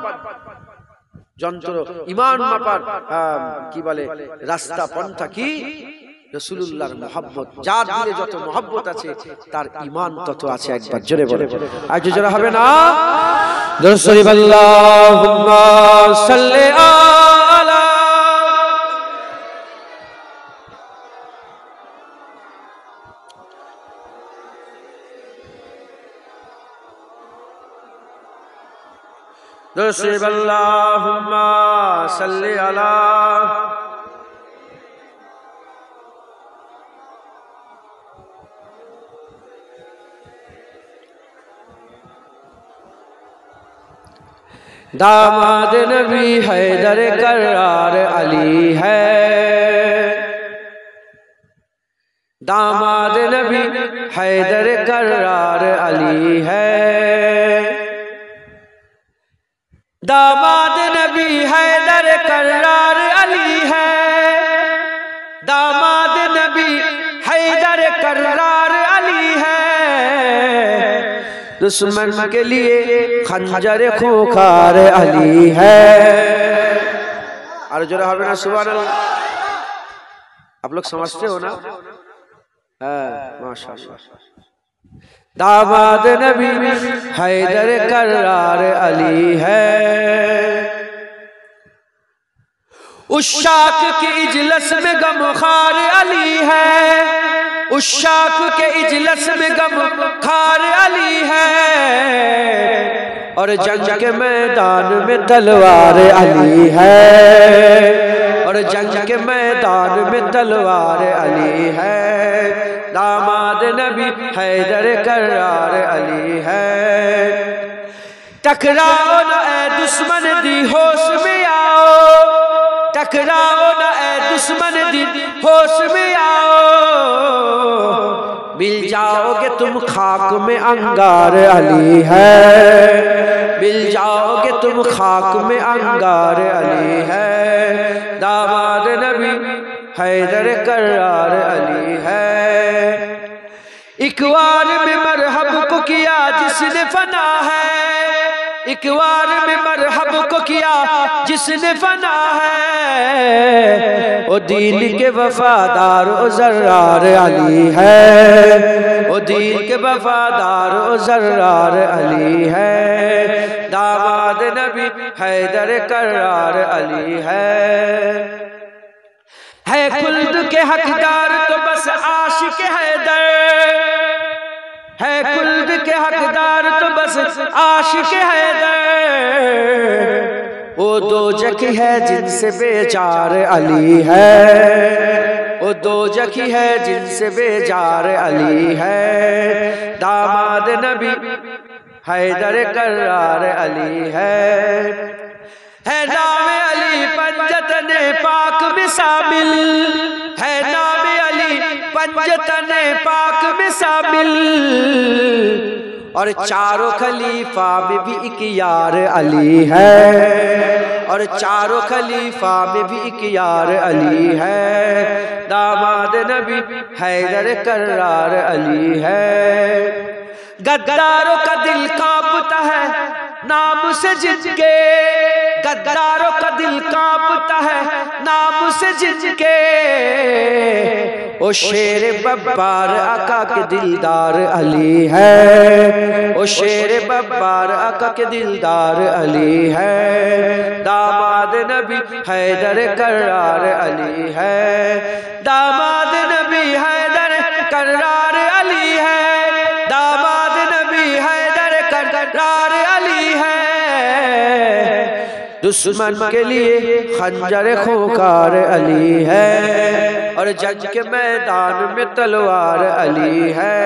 [SPEAKER 1] যন্ত্র, ঈমান মাপার কি বলে রাস্তা পন্থা কি? রাসূলুল্লাহর মুহাব্বত। যার দিলে যত মুহাব্বত আছে তার ঈমান তত আছে। একবার জোরে বলে, আর জোরে হবে না দরুদ শরীফ আল্লাহুম্মা সাল্লি আলা। दुरुद अल्लाहुम्मा सल्ली अला दामाद नबी हैदर करार अली है, दामाद नबी हैदर करार अली है, दामाद नबी हैदर करार अली है, दामाद नबी हैदर करार अली है, दुश्मन के लिए खंजर खूंखार अली है। और जो रहा ना सुभान अल्लाह, आप लोग समझते हो ना? माशाअल्लाह। दामाद नबी हैदर करार अली है, उशाक के इजलस में गमखार अली है, उशाक के इजलस में गमखार अली है, और जंग के मैदान में तलवार अली है, और जंग के मैदान में तलवार अली है, दामाद नबी हैदर करार अली है। टकराओ न ए दुश्मन दी होश में आओ, टकराओ न ए दुश्मन दी होश में आओ, मिल जाओगे तुम खाक में अंगार अली है, मिल जाओगे तुम खाक में अंगार अली है, दामाद नबी हैदर करार अली है। इकवार में मरहब को किया जिसने फना है, इकवार में मरहब को किया जिसने फना है, ओ दीन के वफादार ओ जर्रार अली है, ओ दीन के वफादार ओ जर्रार अली है, दामाद नबी हैदर करार अली है खुल्द के हकदार तो बस आशिक हैदर, है खुल्द के हकदार तो बस आशिक हैदर, वो दोजख है जिनसे बेजार अली है, वो दोजख है जिनसे बेजार अली है, दामाद नबी हैदर करार अली है नाम अली पंजतने पाक में शामिल, है नाम अली पंजतने पाक में शामिल, और चारों खलीफा में भी एक यार अली है, और चारों खलीफा में भी एक यार अली है, दामाद नबी हैदर करार अली है। गद्दारों का दिल कांपता है नाम से जिनके, गद्दारों का दिल कांपता है नाम से जिनके, ओ शेर बब्बार आका के दिलदार अली है, ओ शेर बब्बार आका के दिलदार अली है, दामाद नबी हैदर करार अली है, दामाद नबी हैदर करार अली है, दामाद नबी हैदर करार अली है, दुश्मन के लिए खंजर खूंखार अली है, और जंग के मैदान में तलवार अली है,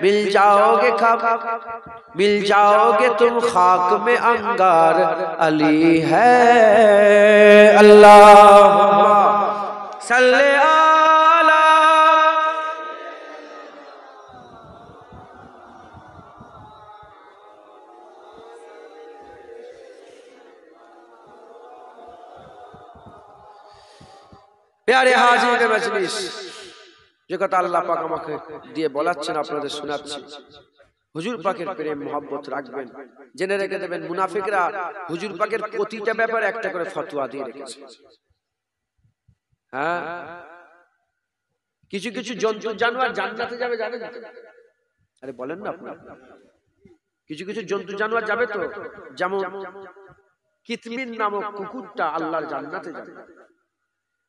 [SPEAKER 1] मिल जाओगे खाक, मिल जाओगे तुम खाक में अंगार अली है। अल्लाहुम्मा सल्ले अला प्यारे हाजिर मजलिस, যে কথা আল্লাহ পাক আমাকে দিয়ে বলাচ্ছেন আপনাদের শোনাচ্ছি, হুজুর পাকের প্রেম মোহাব্বত রাখবেন, জেনে রেখে দেবেন মুনাফিকরা হুজুর পাকের প্রতিটা ব্যাপারে একটা করে ফতোয়া দিয়ে রেখেছে। হ্যাঁ, কিছু কিছু জন্তু জানোয়ার জান্নাতে যাবে জানেন? আরে বলেন না আপনারা, কিছু কিছু জন্তু জানোয়ার যাবে তো, যেমন কিতমিন নামক কুকুরটা আল্লাহর জান্নাতে যাবে,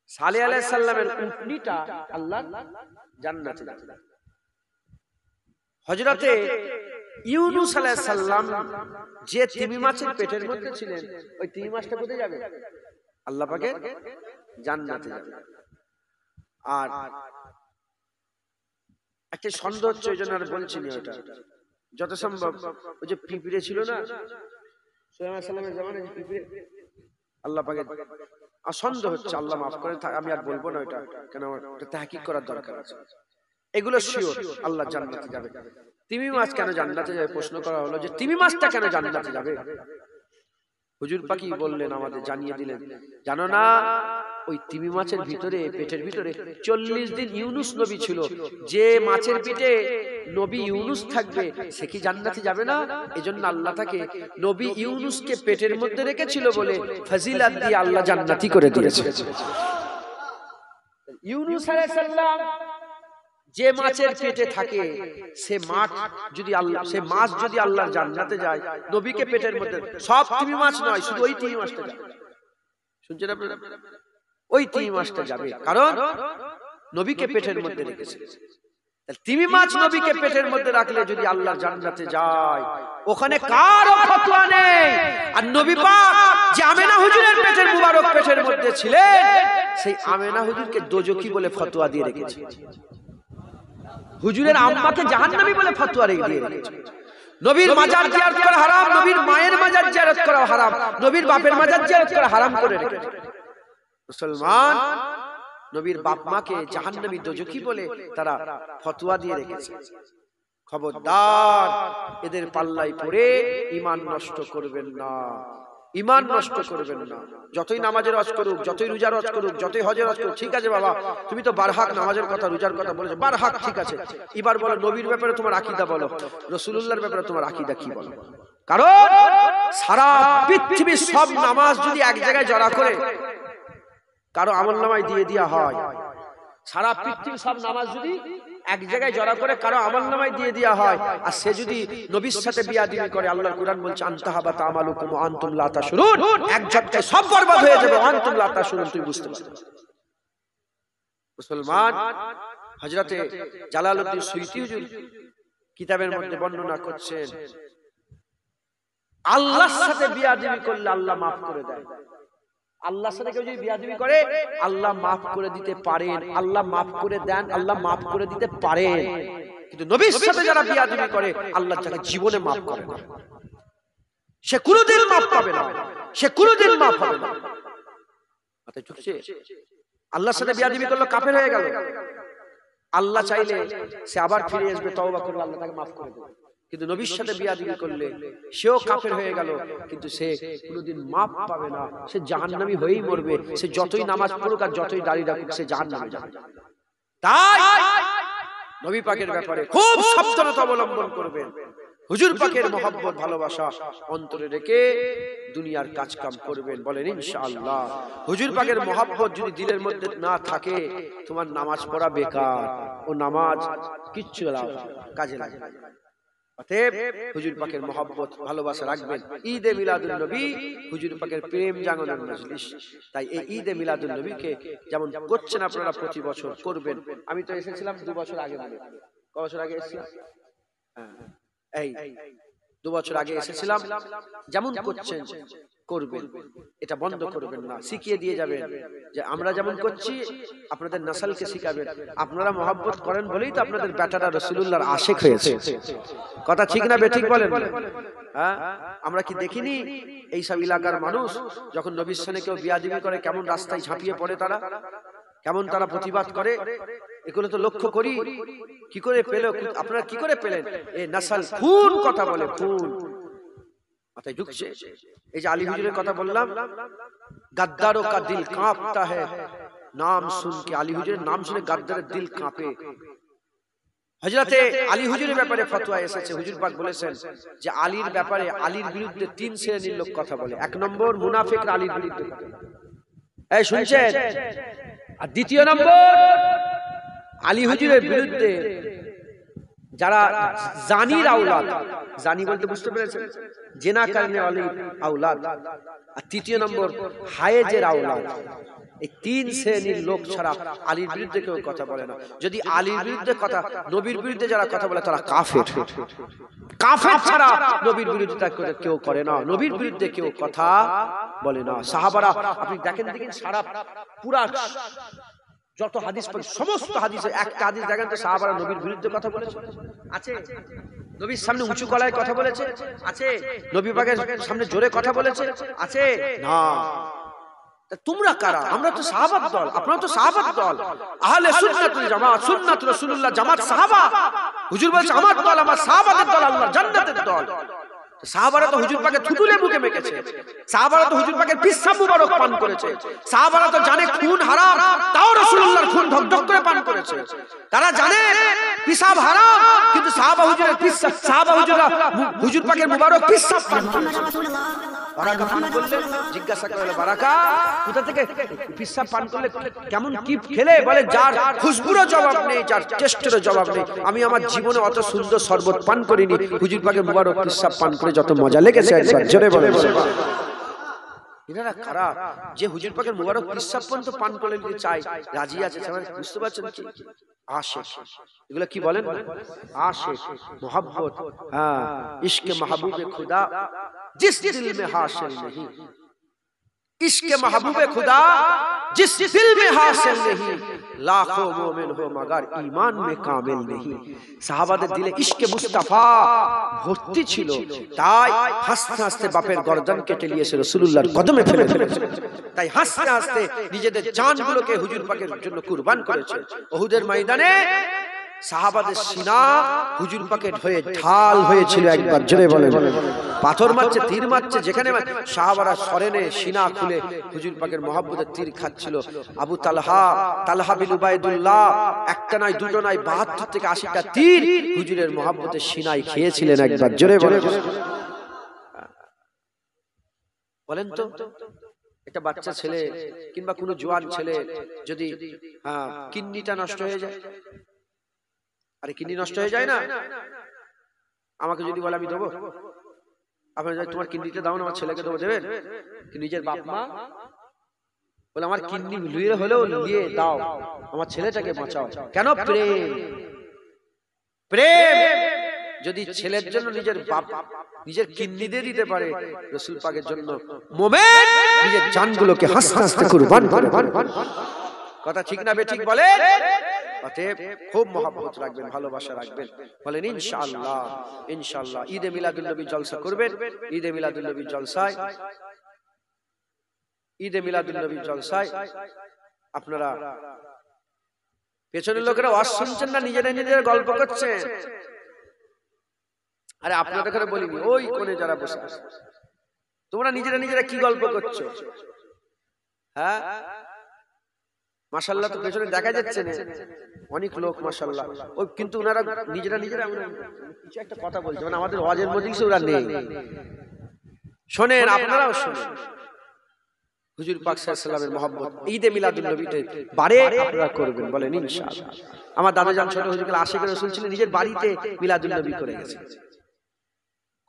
[SPEAKER 1] সালেহ আলাইহিস সালামের উটনিটা আল্লাহর জান্নাতে যাবে, হযরতে ইউনূস আলাইহিস সালাম যে তিমি মাছের পেটের মধ্যে ছিলেন, ওই তিমি মাছটা কোথায় যাবে? আল্লাহ পাকের জান্নাতে যাবে। আর একটা সন্দেহ হচ্ছে, ওই জন্য আর বলছি না, ওটা যত সম্ভব ওই যে পিঁপড়ে ছিল না সুলাইমান আলাইহিস সালামের জামানায়, পিঁপড়ে আল্লাহ পাকের সন্দেহ হচ্ছে, আল্লাহ মাফ করে, আমি আর বলবো না ওটা, কেন ওটা তাহকিক করার দরকার আছে। এগুলো শিওর আল্লাহ জান্নাতে যাবে। তিমি মাছ কেন জান্নাতে যাবে প্রশ্ন করা হলো, যে তিমি মাছটা কেন জান্নাতে যাবে? হুজুর পাকি বললেন, আমাদের জানিয়ে দিলেন, জানো না ওই তিমি মাছের ভিতরে, পেটের ভিতরে 40 দিন ইউনূস নবী ছিল। যে মাছের পেটে নবী ইউনূস থাকবে সে কি জান্নাতে যাবে না? এজন্য আল্লাহ তাকে নবী ইউনূসকে পেটের মধ্যে রেখেছিল বলে ফজিলত দিয়ে আল্লাহ জান্নাতি করে দিয়েছে। ইউনূস আলাইহিস সালাম যে মাছের পেটে থাকে, সে মাছ যদি আল্লাহর জান্নাতে যায়, নবীকে পেটের মধ্যে, সব তিমি মাছ নয়, শুধু ওই তিমি মাছটা যাবে। শুনছেন আপনারা? ওই তিমি মাছটা যাবে, কারণ নবীকে পেটের মধ্যে রেখেছে। তিমি মাছ নবীকে পেটের মধ্যে রাখলে যদি আল্লাহর জান্নাতে যায়, ওখানে কারো ফতোয়া নেই। আর নবী পাক যে আমেনা হুজুরের পেটের মুবারক পেটের মধ্যে ছিলেন, সেই আমেনা হুজুরকে দোজখী বলে ফতোয়া দিয়ে রেখেছে। হুজুরের আম্মাকে জাহান্নামী বলে ফতোয়া দিয়ে রেখেছে। নবীর মাজার জিয়ারত করা হারাম, নবীর মায়ের মাজার জিয়ারত করা হারাম, নবীর বাপের মাজার জিয়ারত করা হারাম করে রেখেছে। মুসলমান নবীর বাপ মাকে জাহান্নামী দোজখী বলে তারা ফতোয়া দিয়ে রেখেছে। খবরদার এদের পাল্লায় পড়ে ঈমান নষ্ট করবেন না, ঈমান নষ্ট করবেন না। যতই নামাজের হজ করুক, যতই রোজার হজ করুক, যতই হজের হজ করুক, ঠিক আছে বাবা, তুমি তো বারহাক নামাজের কথা, রোজার কথা বলেছো, বারহাক ঠিক আছে, এবার বলো নবীর ব্যাপারে তোমার আকীদা বলো, রাসূলুল্লাহর ব্যাপারে তোমার আকীদা কি বলো? কারণ সারা পৃথিবীর সব নামাজ যদি এক জায়গায় জড়া করে কারো আমলনামায় দিয়ে দেয়া হয়, সারা পৃথিবীর সব নামাজ যদি এক জায়গায় জড়া করে কারো আমলনামায় দিয়ে দেয়া হয়, আর সে যদি নবীর সাথে বিয়াদবি করে, আল্লাহর কুরআন বলছে আনতাহাবাত আমালুকুম ওয়া আনতুম লা তাশউরুন, এক ঝটকায় সব বরবাদ হয়ে যাবে। ওয়া আনতুম লা তাশউরুন, তুই বুঝতে পারছিস। মুসলমান হযরতে জালালউদ্দিন সুয়ুতী হুজুর কিতাবের মধ্যে বর্ণনা করছেন, আল্লাহর সাথে বিয়াদবি করলে আল্লাহ মাফ করে দেয়। আল্লাহর সাথে কেউ যদি বিয়াদবি করে আল্লাহ মাফ করে দিতে পারেন, আল্লাহ মাফ করে দেন, আল্লাহ মাফ করে দিতে পারেন। কিন্তু নবীর সাথে যারা বিয়াদবি করে আল্লাহ তাকে জীবনে মাফ করে না, সে কোনোদিন মাফ পাবে না, সে কোনোদিন মাফ হবে না। মাথায় ঢুকছে? আল্লাহর সাথে বিয়াদবি করলো, কাফের হয়ে গেল। আল্লাহ চাইলে সে আবার ফিরে আসবে, তওবা করলে আল্লাহ তাকে মাফ করে দেবে। কিন্তু নবীর সাথে বিয়াদবি করলে সেও কাফের হয়ে গেল, কিন্তু সে কোনোদিন মাফ পাবে না, সে জাহান্নামী হয়েই মরবে। সে যতই নামাজ পড়ুক আর যতই দাড়ি রাখুক, সে জাহান্নামে যাবে। তাই নবী পাকের ব্যাপারে খুব সাবধানতা অবলম্বন করবেন। হুজুর পাকের মহব্বত ভালোবাসা অন্তরে রেখে দুনিয়ার কাজ কাম করবেন, বলেন ইনশাআল্লাহ। হুজুর পাকের মহব্বত যদি দিলের মধ্যে না থাকে, তোমার নামাজ পড়া বেকার, ও নামাজ কিচ্ছু কাজে লাগে না। অতএব হুজুর পাকের মহব্বত ভালোবাসা রাখবেন। ঈদে মিলাদুন নবী হুজুর পাকের প্রেম জাগানোর মজলিস, তাই এই ঈদে মিলাদুন নবীকে যেমন করছেন আপনারা প্রতি বছর করবেন। আমি তো এসেছিলাম 2 বছর আগে, ক বছর আগে এসেছিলাম, এই 2 বছর আগে এসেছিলাম। যেমন করছেন করবেন, এটা বন্ধ করবেন না, শিখিয়ে দিয়ে যাবেন যে আমরা যেমন করছি আপনাদের নসলকে শিখাবেন। আপনারা মহব্বত করেন বলেই তো আপনাদের বেটারা রাসূলুল্লাহর আশিক হয়েছে। কথা ঠিক না বেঠিক বলেন? হ্যাঁ, আমরা কি দেখিনি এই সব এলাকার মানুষ যখন নবীর সামনে কেউ বিয়াদবি করে কেমন রাস্তায় ঝাঁপিয়ে পড়ে, তারা কেমন তারা প্রতিবাদ করে? এগুলো তো লক্ষ্য করি। কি করে পেল? আপনারা কি করে পেলেন? এই নসল খুন কথা বলে, খুন মাথায় ঢুকছে। এই যে আলী হুজুরের কথা বললাম, গদ্দারোं का दिल कांपता है नाम सुन के, আলী হুজুরের নাম শুনে গদ্দারের দিল কাঁপে। হযরতে আলী হুজুরের ব্যাপারে ফতোয়া এসেছে, হুজুর পাক বলেছেন যে আলীর ব্যাপারে, আলীর বিরুদ্ধে 3 শ্রেণীর লোক কথা বলে। 1 নম্বর মুনাফিকরা আলীর বিরুদ্ধে, এই শুনছেন? আর 2 নম্বর আলী হুজুরের বিরুদ্ধে যারা জানির আওলাদ, জানি বলতে বুঝতে পেরেছেন, জেনা করনে ওয়ালি আওলাদ। আর 3 নম্বর হায়েজের আওলাদ। এই 3 শ্রেণীর লোক ছাড়া আলীর বিরুদ্ধে কেউ কথা বলে না। যদি আলীর বিরুদ্ধে কথা, নবীর বিরুদ্ধে যারা কথা বলে তারা কাফের, কাফের ছাড়া নবীর বিরোধিতা কেউ করে না, নবীর বিরুদ্ধে কেউ কথা বলে না। সাহাবারা আপনি দেখেন সারা পুরা যত হাদিস সমস্ত হাদিসে একটা হাদিস দেখেন তো সাহাবারা নবীর বিরুদ্ধে কথা বলেছে আছে? নবীর সামনে উঁচু গলায় কথা বলেছে আছে? নবী পাকের সামনে জোরে কথা বলেছে আছে? না। তোমরা কারা? আমরা তো সাহাবার দল, আপনারা তো সাহাবার দল, আহলে সুন্নাতুল জামাত, সুন্নাত রাসূলুল্লাহ জামাত সাহাবা। হুজুর বলছে আমার দল আমার সাহাবাদের দল, আল্লাহর জান্নাতের দল। সাহাবারা তো হুজুর পাকের থুতুলে মুখে মেখেছে, সাহাবারা তো হুজুর পাকের পিসাব মুবারক পান করেছে, সাহাবারা তো জানে খুন হারাম, তাও রাসূলুল্লাহর খুন ঢকঢক করে পান করেছে। তারা জানে পিসাব হারাম, কিন্তু সাহাবা হুজুরের পিসাব, সাহাবা হুজুররা হুজুর পাকের মুবারক পিসাব পান করেছে। বারাকা পান করলে জিজ্ঞাসা করলে বারাকা কোথা থেকে পিসাব পান করলে কেমন কি খেলে? বলে যার খুশবুরও জবাব নেই, যার টেস্টেরও জবাব নেই। আমি আমার জীবনে অত সুন্দর শরবত পান করিনি, হুজুর পাকের মুবারক পিসাব পান করে যত মজা লেগেছে একবার জোরে বলে। এনারা খারাপ যে হুজুর পাকের মুবারক পিসাব পর্যন্ত পান করে নিতে চাই, রাজি আছে। বুঝতে পারছেন কি? আশিক, এগুলো কি বলেন? আশিক, মোহাব্বত, হ্যাঁ, ইশকে মাহবুবে খুদা जिस दिल में हासिल नहीं, इश्क महबूबे खुदा जिस दिल में हासिल नहीं, लाखों मोमिन हो मगर ईमान में कामिल नहीं। সাহাবাদের দিলে ইশকে মুস্তাফা ভর্তি ছিল, তাই হাসতে হাসতে বাপের গর্দান কেটে নিয়েছে রাসূলুল্লাহর কদমে ফেলে দিয়েছে। তাই হাসতে হাসতে নিজেদের জানগুলোকে হুজুর পাকের জন্য কুরবান করেছে। উহুদের ময়দানে সাহাবাদের সিনা হুজুর পাকের হয়ে ঢাল হয়েছিল একবার জোরে বলে। পাথর মারছে, তীর মারছে, যেখানে সাহাবারা সরেনে সিনা খুলে হুজুর পাকের মহব্বতের তীর খাচ্ছিল। আবু তালহা বিন উবাইদুল্লাহ একটা নয় দুটো নয় ৭২ থেকে ৮০টা তীর হুজুরের মহব্বতের সিনায় খেয়েছিলেন একবার জোরে বলে। বলেন তো একটা বাচ্চা ছেলে কিংবা কোনো জোয়ান ছেলে যদি কিডনিটা নষ্ট হয়ে যায়, আরে কিডনি নষ্ট হয়ে যায় না, আমাকে যদি বলে আমি দেবো, আপনার তোমার কিডনিটা দাও না, আমার ছেলেকে দেবো, দেবেন? নিজের বাপ মা বলে আমার কিডনি লুয়ে হলেও নিয়ে দাও, আমার ছেলেটাকে বাঁচাও। কেন? প্রেম। প্রেম যদি ছেলের জন্য নিজের বাপ নিজের কিডনি দিয়ে দিতে পারে, রাসূল পাকের জন্য মুমিন নিজের জানগুলোকে হাসতে হাসতে কুরবান করে। কথা ঠিক না বে ঠিক বলে? অতএব খুব মহব্বত রাখবেন, ভালোবাসা রাখবেন। বলেন ইনশাআল্লাহ। ইনশাআল্লাহ ঈদে মিলাদুন নবী জলসা করবেন। ঈদে মিলাদুন নবী জলসায়, ঈদে মিলাদুন নবী জলসায় আপনারা পেছনের লোকেরা ওয়াজ শুনছেন না, নিজেরা নিজেরা গল্প করছেন? আরে আপনাদের ঘরে বলিনি, ওই কোণে যারা বসে আছে তোমরা নিজেরা নিজেরা কি গল্প করছো? হ্যাঁ মাশাআল্লাহ, তো পেছনে দেখা যাচ্ছে না অনেক লোক মাশাআল্লাহ, ওই কিন্তু ওনারা নিজেরা নিজেরা কিছু একটা কথা বলছে, মানে আমাদের ওয়াজের মজলিসে ওরা নেই। শোনেন, আপনারাও শোনেন। হুজুর পাক সাল্লাল্লাহু আলাইহি ওয়াসাল্লামের মহব্বত ঈদে মিলাদুন নবীতে বারে আপনারা করবেন। বলেন ইনশাআল্লাহ। আমার দাদা জান ছোট হুজুর আশিক রাসূল ছিলেন, নিজের বাড়িতে মিলাদুন নবী করে গেছে।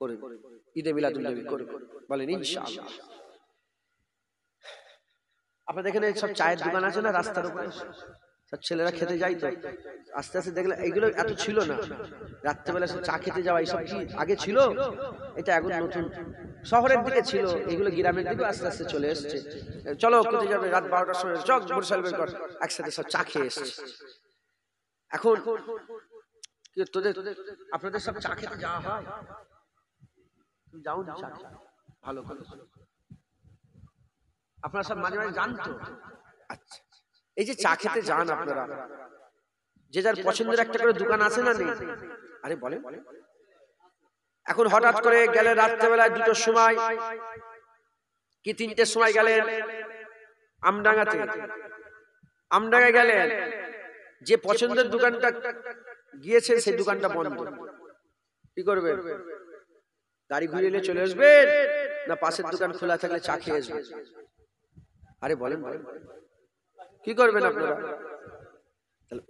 [SPEAKER 1] করে ঈদে মিলাদুন নবী করে। বলেন ইনশাআল্লাহ। আপনাদের এখানে সব চায়ের দোকান আছে না রাস্তার উপরে, সব ছেলেরা খেতে যায়, তো আস্তে আস্তে দেখলে এগুলো এত ছিল না, রাত্রেবেলা সব চা খেতে যাওয়া এইসব কি আগে ছিল? এটা এখন নতুন, শহরের দিকে ছিল, এগুলো গ্রামের দিকে আস্তে আস্তে চলে এসছে। চলো কোথায় যাবে, রাত 12টার সময় চক বরিশাল বের কর, একসাথে সব চা খেয়ে এসছে। এখন তোদের আপনাদের সব চা খেতে যাওয়া হয়? যাও না চা ভালো করে, আপনারা সব মাঝে মাঝে জানতো? আচ্ছা, এই যে চা খেতে যান আপনারা, যে যার পছন্দের একটা করে দোকান আছে না নেই? আরে বলেন। এখন হঠাৎ করে গেলে রাত্রেবেলায় 2টোর সময় কি 3টের সময় গেলেন আমডাঙ্গায় গেলেন, যে পছন্দের দোকানটা গিয়েছেন সেই দোকানটা বন্ধ, কি করবেন? গাড়ি ঘুরিয়ে নিয়ে চলে আসবেন না পাশের দোকান খোলা থাকলে চা খেয়ে আসবেন? আরে বলেন কি করবেন আপনারা?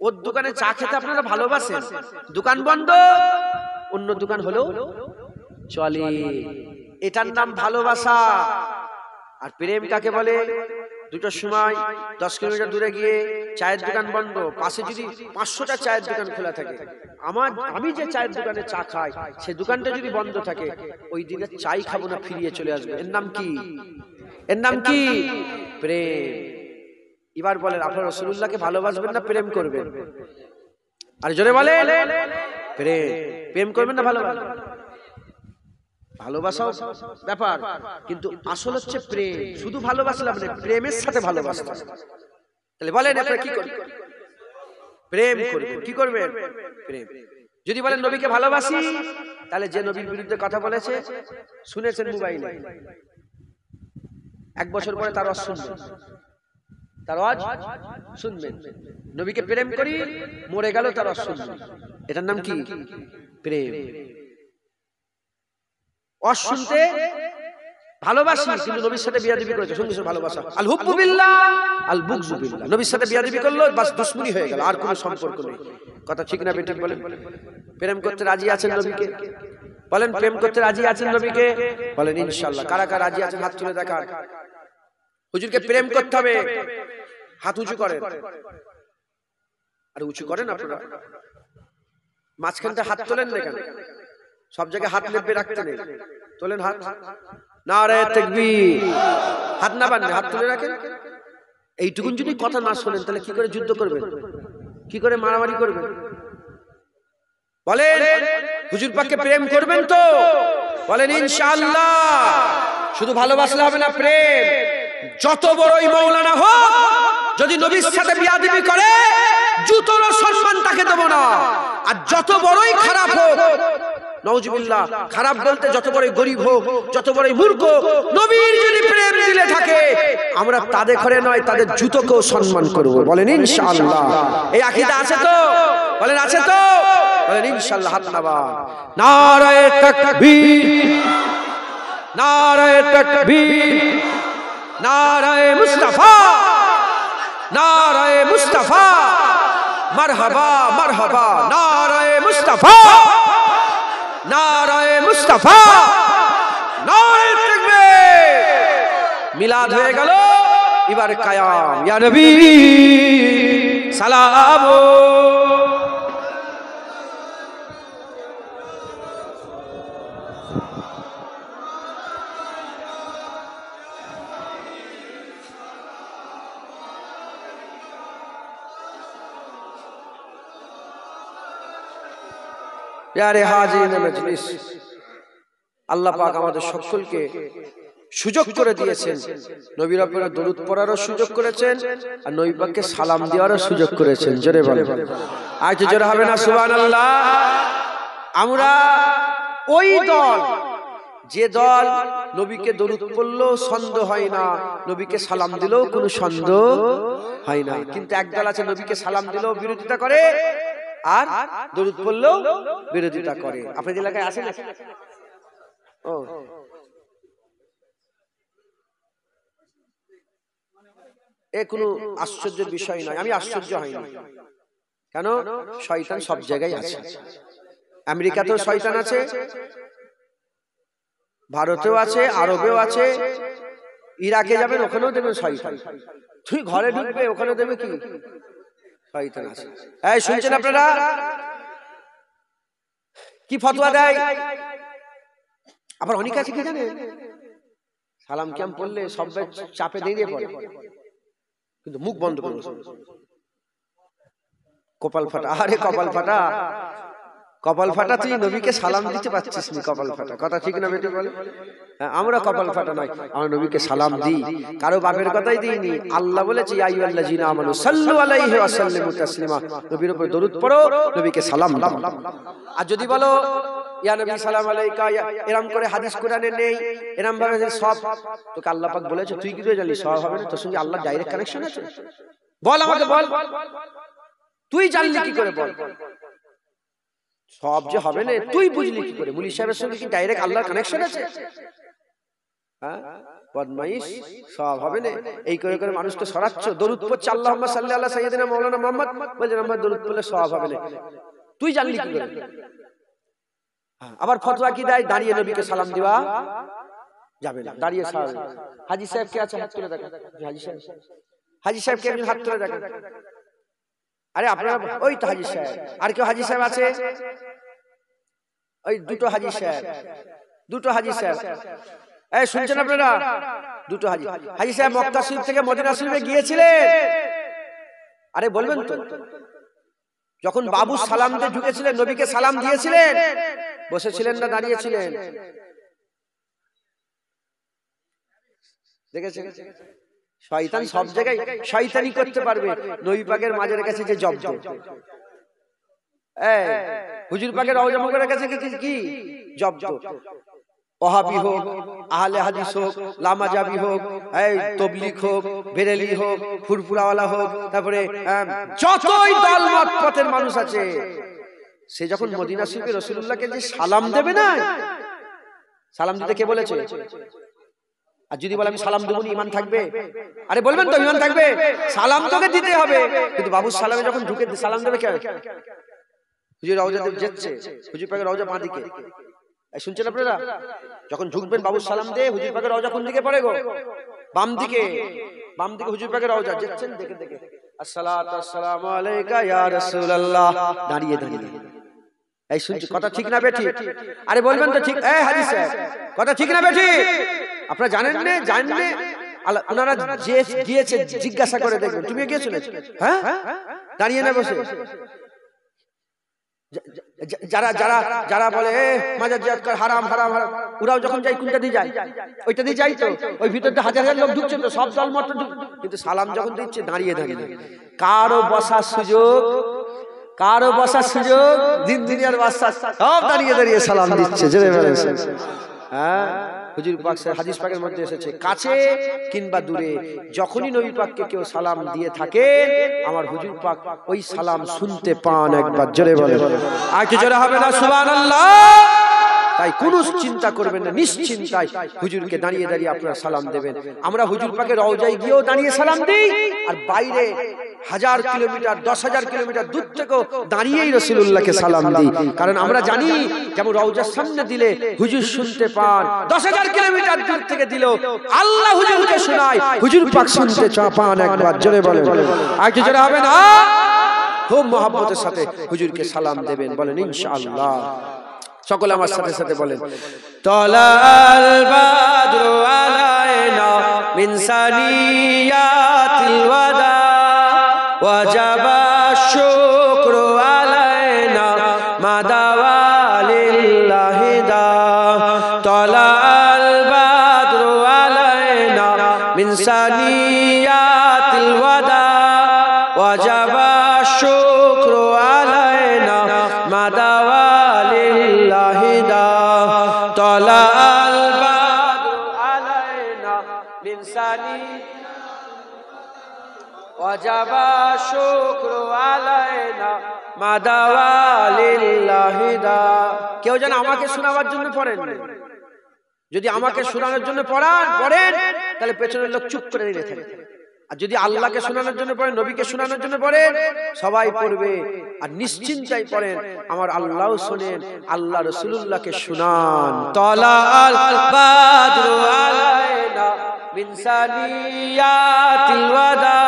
[SPEAKER 1] ওর দোকানে চা খেতে আপনারা ভালোবাসেন, দোকান বন্ধ, অন্য দোকান হলেও চলে, এটার নাম ভালোবাসা। আর প্রেম কাকে বলে? দুটোর সময় 10 কিলোমিটার দূরে গিয়ে চায়ের দোকান বন্ধ, পাশে যদি 500টা চায়ের দোকান খোলা থাকে, আমি যে চায়ের দোকানে চা খাই সে দোকানটা যদি বন্ধ থাকে, ওই দিকে চাই খাবো না, ফিরিয়ে চলে আসবে। এর নাম কি? এর নাম কি? প্রেম। এবার বলেন, আপনারা রাসূলুল্লাহকে ভালোবাসবেন না প্রেম করবেন? আর জোরে বলেন। প্রেম। প্রেম করবেন না ভালোবাসবেন? ভালোবাসাও ব্যাপার, কিন্তু আসল হচ্ছে প্রেম। শুধু ভালোবাসলাম না, প্রেমের সাথে ভালোবাসতে। তাহলে বলেন আপনারা কি করবেন? প্রেম করবেন। কি করবেন? প্রেম। যদি বলেন নবীকে ভালোবাসি, তাহলে যে নবীর বিরুদ্ধে কথা বলেছে শুনেছেন মোবাইলে, 1 বছর পরে তার ওয়াজ শুনবেন, তার ওয়াজ শুনবেন। নবীকে প্রেম করি, মরে গেল তার ওয়াজ শুনবেন। এটার নাম কি? প্রেম। ওয়াজ শুনতে ভালোবাসি, কিন্তু নবীর সাথে বিয়াদবি করেছে, সঙ্গে সঙ্গে ভালোবাসা। আল হুব্বু বিল্লাহ আল বুগযু বিল্লাহ। নবীর সাথে বিয়াদবি করলো, বাস দুশমনি হয়ে গেল, আর কোনো সম্পর্ক নেই। কথা ঠিক না বেঠিক বলেন? প্রেম করতে রাজি আছেন নবীকে? বলেন প্রেম করতে রাজি আছেন নবীকে? বলেন ইনশাআল্লাহ। কারা কারা রাজি আছেন হাত তুলে দেখান। হুজুরকে প্রেম করতে হবে, হাত উঁচু করেন। আর উঁচু করেন আপনারা, মাঝখানটা হাত তোলেন না কেন? সব জায়গায় হাত লেপে রাখতে নেই, তোলেন হাত। নারে তাকবীর। হাত না বাঁধলে হাত তুলে রাখেন। এইটুকুন যদি কথা না শোনেন, তাহলে কি করে যুদ্ধ করবেন? কি করে মারামারি করবেন? বলেন হুজুর পাককে প্রেম করবেন তো? বলেন ইনশাআল্লাহ। শুধু ভালোবাসলে হবে না, প্রেম। যত বড়ই মাওলানা হোক, যদি নবীর সাথে বিয়াদবি করে, জুতোর সম্মান তাকে দেব না। আর যত বড়ই খারাপ হোক, নাউজুবিল্লাহ, খারাপ বলতে যত বড়ই গরিব হোক, যত বড়ই মূর্খ, নবীর যদি প্রেম দিলে থাকে, আমরা তাদের ঘরে নয়, তাদের জুতোকেও সম্মান করব। বলেন ইনশাআল্লাহ। এই আকীদা আছে তো? বলেন আছে তো? বলেন ইনশাআল্লাহ। হাত নামান। নারায়ে তাকবীর, নারায়ে তাকবীর, নারায়ে মুস্তাফা, নারায়ে মুস্তাফা, মারহাবা মারহাবা, নারায়ে মুস্তাফা, নারায়ে মুস্তাফা, নারায়ে তাকবীর। মিলাদ হয়ে গেল, এবার কায়াম। ইয়া নবী সালাম। প্যারে হাজিরিন মজলিস, আল্লাহ পাক আমাদের সকলকে সুযোগ করে দিয়েছেন, নবীর উপরে দরুদ পড়ারও সুযোগ করেছেন, আর নবী পাককে সালাম দেওয়ারও সুযোগ করেছেন। জোরে বলেন, আর কি জোরে হবে না সুবহানাল্লাহ? আমরা ওই দল, যে দল নবীকে দরুদ পড়লেও সন্দেহ হয় না, নবীকে সালাম দিলেও কোনো সন্দেহ হয় না। কিন্তু একদল আছে, নবীকে সালাম দিলেও বিরোধিতা করে, আর দরুদ পড়লেও বিরোধিতা করে। আপনাদের এলাকায় আছে না? ও, এ কোনো আশ্চর্যের বিষয় নয়। আমি আশ্চর্য হইনি, কেন? শয়তান সব জায়গায় আছে। আমেরিকাতেও শয়তান আছে, ভারতেও আছে, আরবেও আছে, ইরাকে যাবেন ওখানেও দেখবেন শয়তান। তুই ঘরে ঢুকবে, ওখানে দেবে কি শয়তান আছে। এই শুনছেন আপনারা কি ফতোয়া দেয়? আবার অনেক আছে কি জানেন, সালাম কিয়াম পড়লে সব চাপে দিয়ে পড়ে, কিন্তু মুখ বন্ধ করে কপাল ফাটা। আরে কপাল ফাটা, কপাল ফাটা, তুই নবীকে সালাম দিতে পারছিস না, কপাল ফাটা। কথা ঠিক না বেটি বলে? আমরা কপাল ফাটা নয়, আমরা নবীকে সালাম দিই, কারো বাপের কথাই দিইনি। আল্লাহ বলেছে ইয়া আইয়ুহাল্লাযীনা আমানু সাল্লু আলাইহি ওয়া সাল্লিমু তাসলিমা, নবীর উপর দরুদ পড়ো, নবীকে সালাম দাও। আর যদি বলো ইয়া নবী সালাম আলাইকা, এরকম করে হাদিস কোরআনে নেই, এরকম ভাবে সব তোকে আল্লাহ পাক বলেছে, তুই কি করে জানলি সব হবে না? তোর সঙ্গে আল্লাহর ডাইরেক্ট কানেকশন আছে? বল আমাকে, বল, তুই জানলি কি করে? বল, সব যে হবে না তুই বুঝলি কি করে? মুলি সাহেবের সঙ্গে কি ডাইরেক্ট আল্লাহর কানেকশন আছে? হ্যাঁ, বদমাইশ, সব হবে না। এই করে করে মানুষ তো সরাচ্ছ। দরুদ পড়ছে, আল্লাহুম্মা সাল্লি আলা সাইয়্যিদিনা মাওলানা মুহাম্মদ, বলছেন আমরা দরুদ পড়লে সব হবে না। তুই জানলি কি করে? আবার ফতোয়া কি দেয়? দাঁড়িয়ে নবীকে সালাম দিবা যাবে না, দাঁড়িয়ে সালাম। হাজী সাহেব কে আছে? হাত তুলে দেখেন। হাজী সাহেব, হাজী সাহেব কে? একজন হাত তুলে দেখেন। আরে আপনারা, ওই তো হাজী সাহেব। আর কেউ হাজী সাহেব আছে? ওই দুটো হাজী সাহেব, দুটো হাজী সাহেব। এই শুনছেন আপনারা? দুটো হাজী। হাজী সাহেব মক্কা শরীফ থেকে মদিনা শরীফে গিয়েছিলেন। আরে বলবেন তো, যখন বাবু সালাম দিয়ে ঢুকেছিলেন, নবীকে সালাম দিয়েছিলেন, বসেছিলেন না দাঁড়িয়েছিলেন? দেখেছেন? শয়তান সব জায়গায় শয়তানি করতে পারবে। নবী পাকের মাঝে রেখেছে যে জব্দ, এই হুজুর পাকের রওজা মুবারকের কাছে কি জব্দ। ওহাবি হোক, আহলে হাদিস হোক, লামাজাবি হোক, এই তাবলীগ হোক, বেরেলি হোক, ফুরফুরাওয়ালা হোক, তারপরে যতই দলমত পথের মানুষ আছে, সে যখন মদিনা শরীফে রাসূলুল্লাহকে যে সালাম দেবে না, সালাম দিতে কে বলেছে? আর যদি বলে আমি সালাম দেবো না, ঈমান থাকবে? আরে বলবেন তো ঈমান থাকবে? সালাম তোকে দিতে হবে, কিন্তু বাবুর সালামে যখন ঢুকে সালাম দেবে কে? হুজুর রওজাতে যাচ্ছে, হুজুর পাকের রওজা বাঁ দিকে। শুনছেন আপনারা? যখন ঢুকবেন বাবুর সালাম দিয়ে, হুজুর পাকের রওজা কোন দিকে পড়ে গো? বাম দিকে। বাম দিকে হুজুর পাকের রওজা। যাচ্ছেন দেখে দেখে, আসসালাতু আসসালামু আলাইকা ইয়া রাসূলুল্লাহ, দাঁড়িয়ে দাঁড়িয়ে। এই শুনছি কথা ঠিক না বেঠিক? আরে বলবেন তো ঠিক? এই হাজী সাহেব, কথা ঠিক না বেঠিক? আপনারা জানেন না? জানেন না? ওনারা যে গিয়েছে জিজ্ঞাসা করে দেখবেন। তুমিও গিয়েছিলে? হ্যাঁ, দাঁড়িয়ে না বসে? যারা যারা যারা বলে মাজার জিয়ারত করা হারাম হারাম হারাম, ওরাও যখন যাই কোনটা দিয়ে যায়? ওইটা দিয়ে যাই তো। ওই ভিতরটা হাজার হাজার লোক ঢুকছে তো, সব দল মত, কিন্তু সালাম যখন দিচ্ছে দাঁড়িয়ে দাঁড়িয়ে। কারো বসার সুযোগ, কারো বসার সুযোগ, দিন দুনিয়ার বাদশা সব দাঁড়িয়ে দাঁড়িয়ে সালাম দিচ্ছে। হ্যাঁ, হুজুর পাক হাদিস পাকের মধ্যে এসেছে, কাছে কিংবা দূরে যখনই নবী পাককে কেউ সালাম দিয়ে থাকে, আমার হুজুর পাক ওই সালাম শুনতে পান। একবার জোরে বলে, আর কি জোরে হবে না? সুবহানাল্লাহ। তাই কোনো চিন্তা করবেন না, নিশ্চিন্তায় হুজুরকে দাঁড়িয়ে দাঁড়িয়ে আপনারা সালাম দেবেন। আমরা হুজুর পাকের রওজায় গিয়েও দাঁড়িয়ে সালাম দিই, আর বাইরে 1000 কিলোমিটার 10,000 কিলোমিটার দূর থেকেও দাঁড়িয়েই রাসূলুল্লাহকে সালাম দিই। কারণ আমরা জানি, যেমন রওজার সামনে দিলে হুজুর শুনতে পান, 10,000 কিলোমিটার দূর থেকে দিলেও আল্লাহ হুজুরকে শোনায়, হুজুর পাক শুনতে পান। একবার জোরে বলেন, আর কি জোরে হবে না? খুব মহব্বতের সাথে হুজুরকে সালাম দেবেন। বলেন ইনশাআল্লাহ। সকলে আমার সাথে সাথে বলেন, তালাল বাদরু আলাইনা মিন সানিয়াতিল ওয়াদা ওয়াজাবা শুকরু আলাইনা মাদাওয়ালিল্লাহি দা। তালাল বাদরু আলাইনা মিন সানিয়াতিল ওয়াদা ওয়াজাবা শুকরু আলাইনা মাদাওয়ালিল্লাহি দা। তালাল বাদরু আলাইনা মিন সানিয়াতিল ওয়াজাবা শুকরু আলাইনা মাদাওয়ালিল্লাহি দা। কেউ যেন আমাকে শোনাবার জন্য পড়েন। যদি আমাকে শোনানোর জন্য পড়েন, তাহলে পেছনের লোক চুপ করে দাঁড়িয়ে থাকে। আর যদি আল্লাহকে শোনানোর জন্য পড়েন, নবীকে শোনানোর জন্য পড়েন, সবাই পড়বে। আর নিশ্চিন্তায় পড়েন, আমার আল্লাহ শোনেন, আল্লাহ রাসূলুল্লাহকে শোনান। তালাল বাদরু আলাইনা মিন সানিয়াতিল ওয়াদা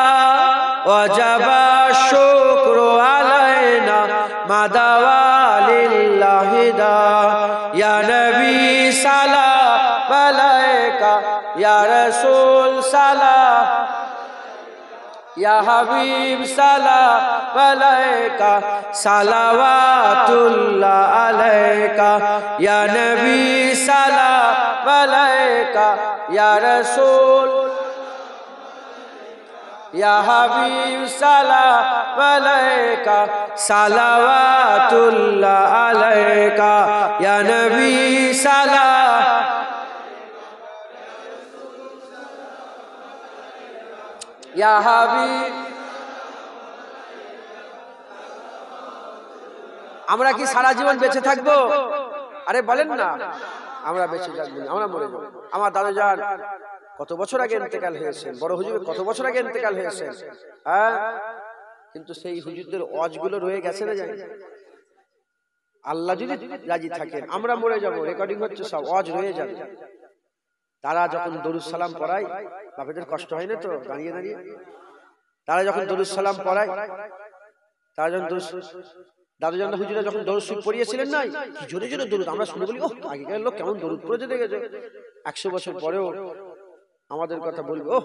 [SPEAKER 1] ওয়াজাবা শুকরু আলাইনা মাদাওয়ালিল্লাহি দা। ইয়া নবী সালাম আলাইকা, ইয়া রাসূল সালাম, ইয়া হাবিব সালাম আলাইকা, সালাওয়াতুল্লাহ আলাইকা। ইয়া নবী সালাম আলাইকা, ইয়া রাসূল, ইয়া হাবিব সালাম আলাইকা, সালাওয়াতুল্লাহ আলাইকা। ইয়া নবী সালাম, ইয়া হাবিব। আমরা কি সারা জীবন বেঁচে থাকবো? আরে বলেন না, আমরা বেঁচে থাকবো না, আমরা মরে যাবো। আমার দাদাজান কত বছর আগে ইন্তেকাল হয়েছেন, বড় হুজুর কত বছর আগে ইন্তেকাল হয়েছেন। হ্যাঁ, কিন্তু সেই হুজুরদের ওয়াজগুলো রয়ে গেছে না জানি। আল্লাহ যদি রাজি থাকেন আমরা মরে যাব, রেকর্ডিং হচ্ছে, সব ওয়াজ রয়ে যাবে। তারা যখন দরুদ সালাম পড়ায়, বাপেদের কষ্ট হয় না তো দাঁড়িয়ে দাঁড়িয়ে, তারা যখন দরুদ সালাম পড়ায়, তারা যখন দাদুজান হুজুরা যখন দরুদ শরীফ পড়িয়েছিলেন না, কি জোরে জোরে দরুদ, আমরা শুনে বলি, ও আগেকার লোক কেমন দরুদ পড়েছে দেখেছে। 100 বছর পরেও আমাদের কথা বলবো, ও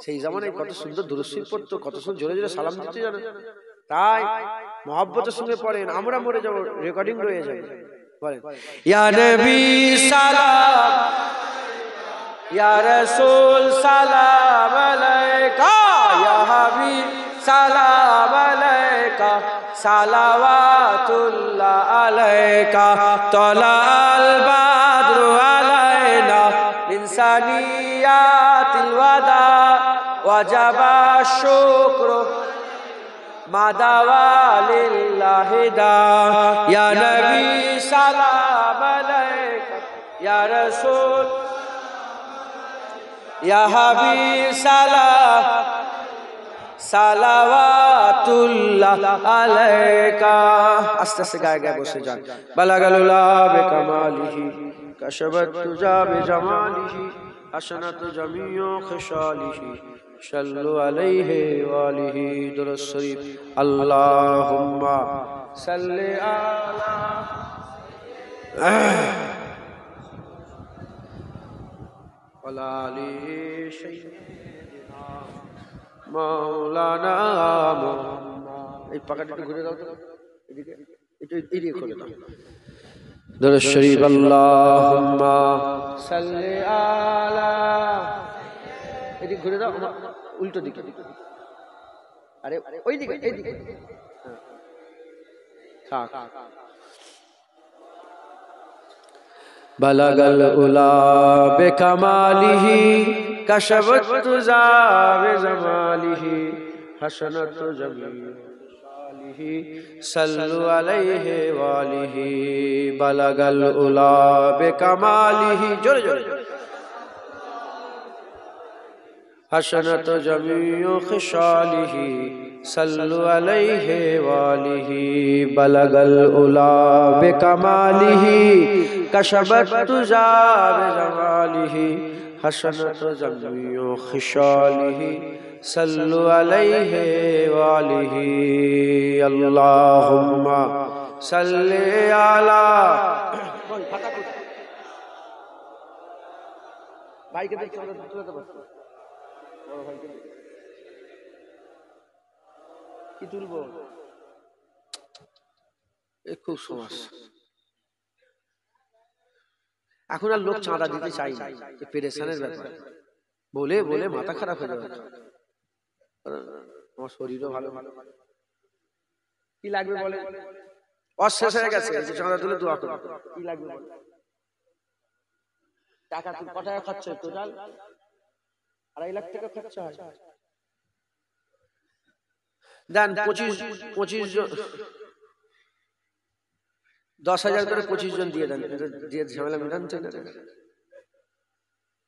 [SPEAKER 1] সেই জামানায় কত সুন্দর দরুদ শরীফ পড়তো, কত সুন্দর জোরে জোরে সালাম দিতে জানেন। তাই মহব্বতের সঙ্গে পড়েন, আমরা মরে যাবো, রেকর্ডিং রয়ে যাবে। বলেন ইয়া নবী সালাম, ইয়া রাসূল সালাম আলাইকা, ইয়া হাবিব সালাম আলাইকা, সালাওয়াতুল্লাহ আলাইকা, তালাল বাদরু আলাইনা মিন সানিয়াতিল ওয়াদা, ওয়াজাবা শুকরু মাদাওয়া লিল্লাহি দা, ইয়া নবী সালাম আলাইকা, ইয়া রাসূল ইয়া হাবিব সালাম, সালাওয়াতুল্লাহ আলাইকা। আস্তে আস্তে গায়ে গায়ে বসে যান। বালাগালুলা বিকামালিহি, কাশাবাত তুজা বিজামালিহি, হাসানাতু জামিউ খিসালিহি, সাল্লু আলাইহি ওয়া আলিহি। দুরূদ শরীফ। আল্লাহুম্মা সাল্লি আলা ওয়া আলিহি সাইয়্যিদিনা মাওলানা মুহাম্মদ। এই পাকাটা ঘুরে দাও তো, এদিকে এদিকে করে দাও। দুরূদ শরীফ। আল্লাহুম্মা সাল্লি আলা, এদিকে ঘুরে দাও, উল্টো দিকে, আরে ওই দিকে, এইদিকে থাক। বালাগাল উলা বিকামালিহি, কাশাবাত তুজা বিজামালিহি, হাসানাতু জামিউ খিসালিহি, সাল্লু আলাইহি ওয়া আলিহি। বালাগাল উলা বিকামালিহি, জোরে জোরে, হাসানাতু জামিউ খিসালিহি, সাল্লু আলাইহি ওয়া আলিহি। বালাগাল উলা বিকামালিহি, কাশাবাত তুজা বিজামালিহি, হাসানাতু জামিউ খিসালিহি, সাল্লু আলাইহি ওয়া আলিহি। আল্লাহুম্মা সাল্লি আলা, ভাইকে দেখতে হবে, তুলতে পারছো বড় ভাইকে কি তুলবো, খুব সমস্যা। এখন আর লোক চাঁদা দিতে চাই না, পেরেশানের ব্যাপার, বলে বলে মাথা খারাপ হয়ে যাবে। আমার শরীরও ভালো, কি লাগবে বলে, অশেষ হয়ে গেছে, চাঁদা তুলে দোয়া করো, কি লাগবে বলে। টাকা কত টাকা খরচ হয় টোটাল? 2.5 লাখ টাকা খরচ হয়। দেন 25 জন, 10,000 করে 25 জন দিয়ে দেন, দিয়ে ঝামেলা মেটান।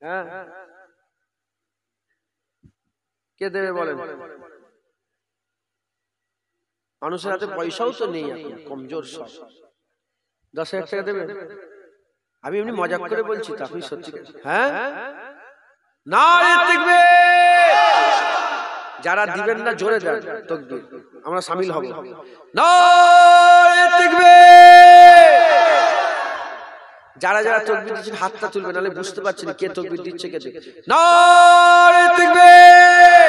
[SPEAKER 1] হ্যাঁ, কে দেবে বলেন? মানুষের হাতে পয়সাও তো নেই এখন, কমজোর সব। 10,000 টাকা দেবে? আমি এমনি মজাক করে বলছি তো, আপনি সত্যি? হ্যাঁ, নারে তাকবীর। যারা দিবেন না জোরে দেন তাকবীর, আমরা শামিল হব। নারে তাকবীর। যারা যারা তাকবীর দিচ্ছেন হাতটা তুলবেন, নাহলে বুঝতে পারছেন কে তাকবীর দিচ্ছে কে দিচ্ছে। নারে তাকবীর।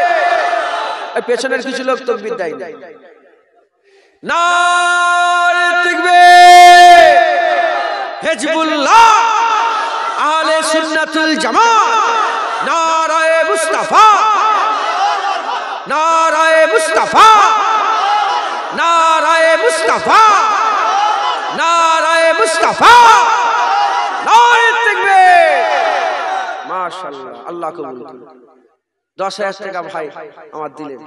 [SPEAKER 1] এই পেছনের কিছু লোক তাকবীর দেয় না। নারে তাকবীর। হিজবুল্লাহ, আহলে সুন্নাতুল জামাত, নারায়ে মুস্তাফা, নারায়ে মুস্তাফা, নারায়ে মুস্তাফা, নারায়ে মুস্তাফা, নারে তাকবীর। মাশাআল্লাহ, আল্লাহ কবুল করুন। 10,000 টাকা ভাই আমার দিলেন।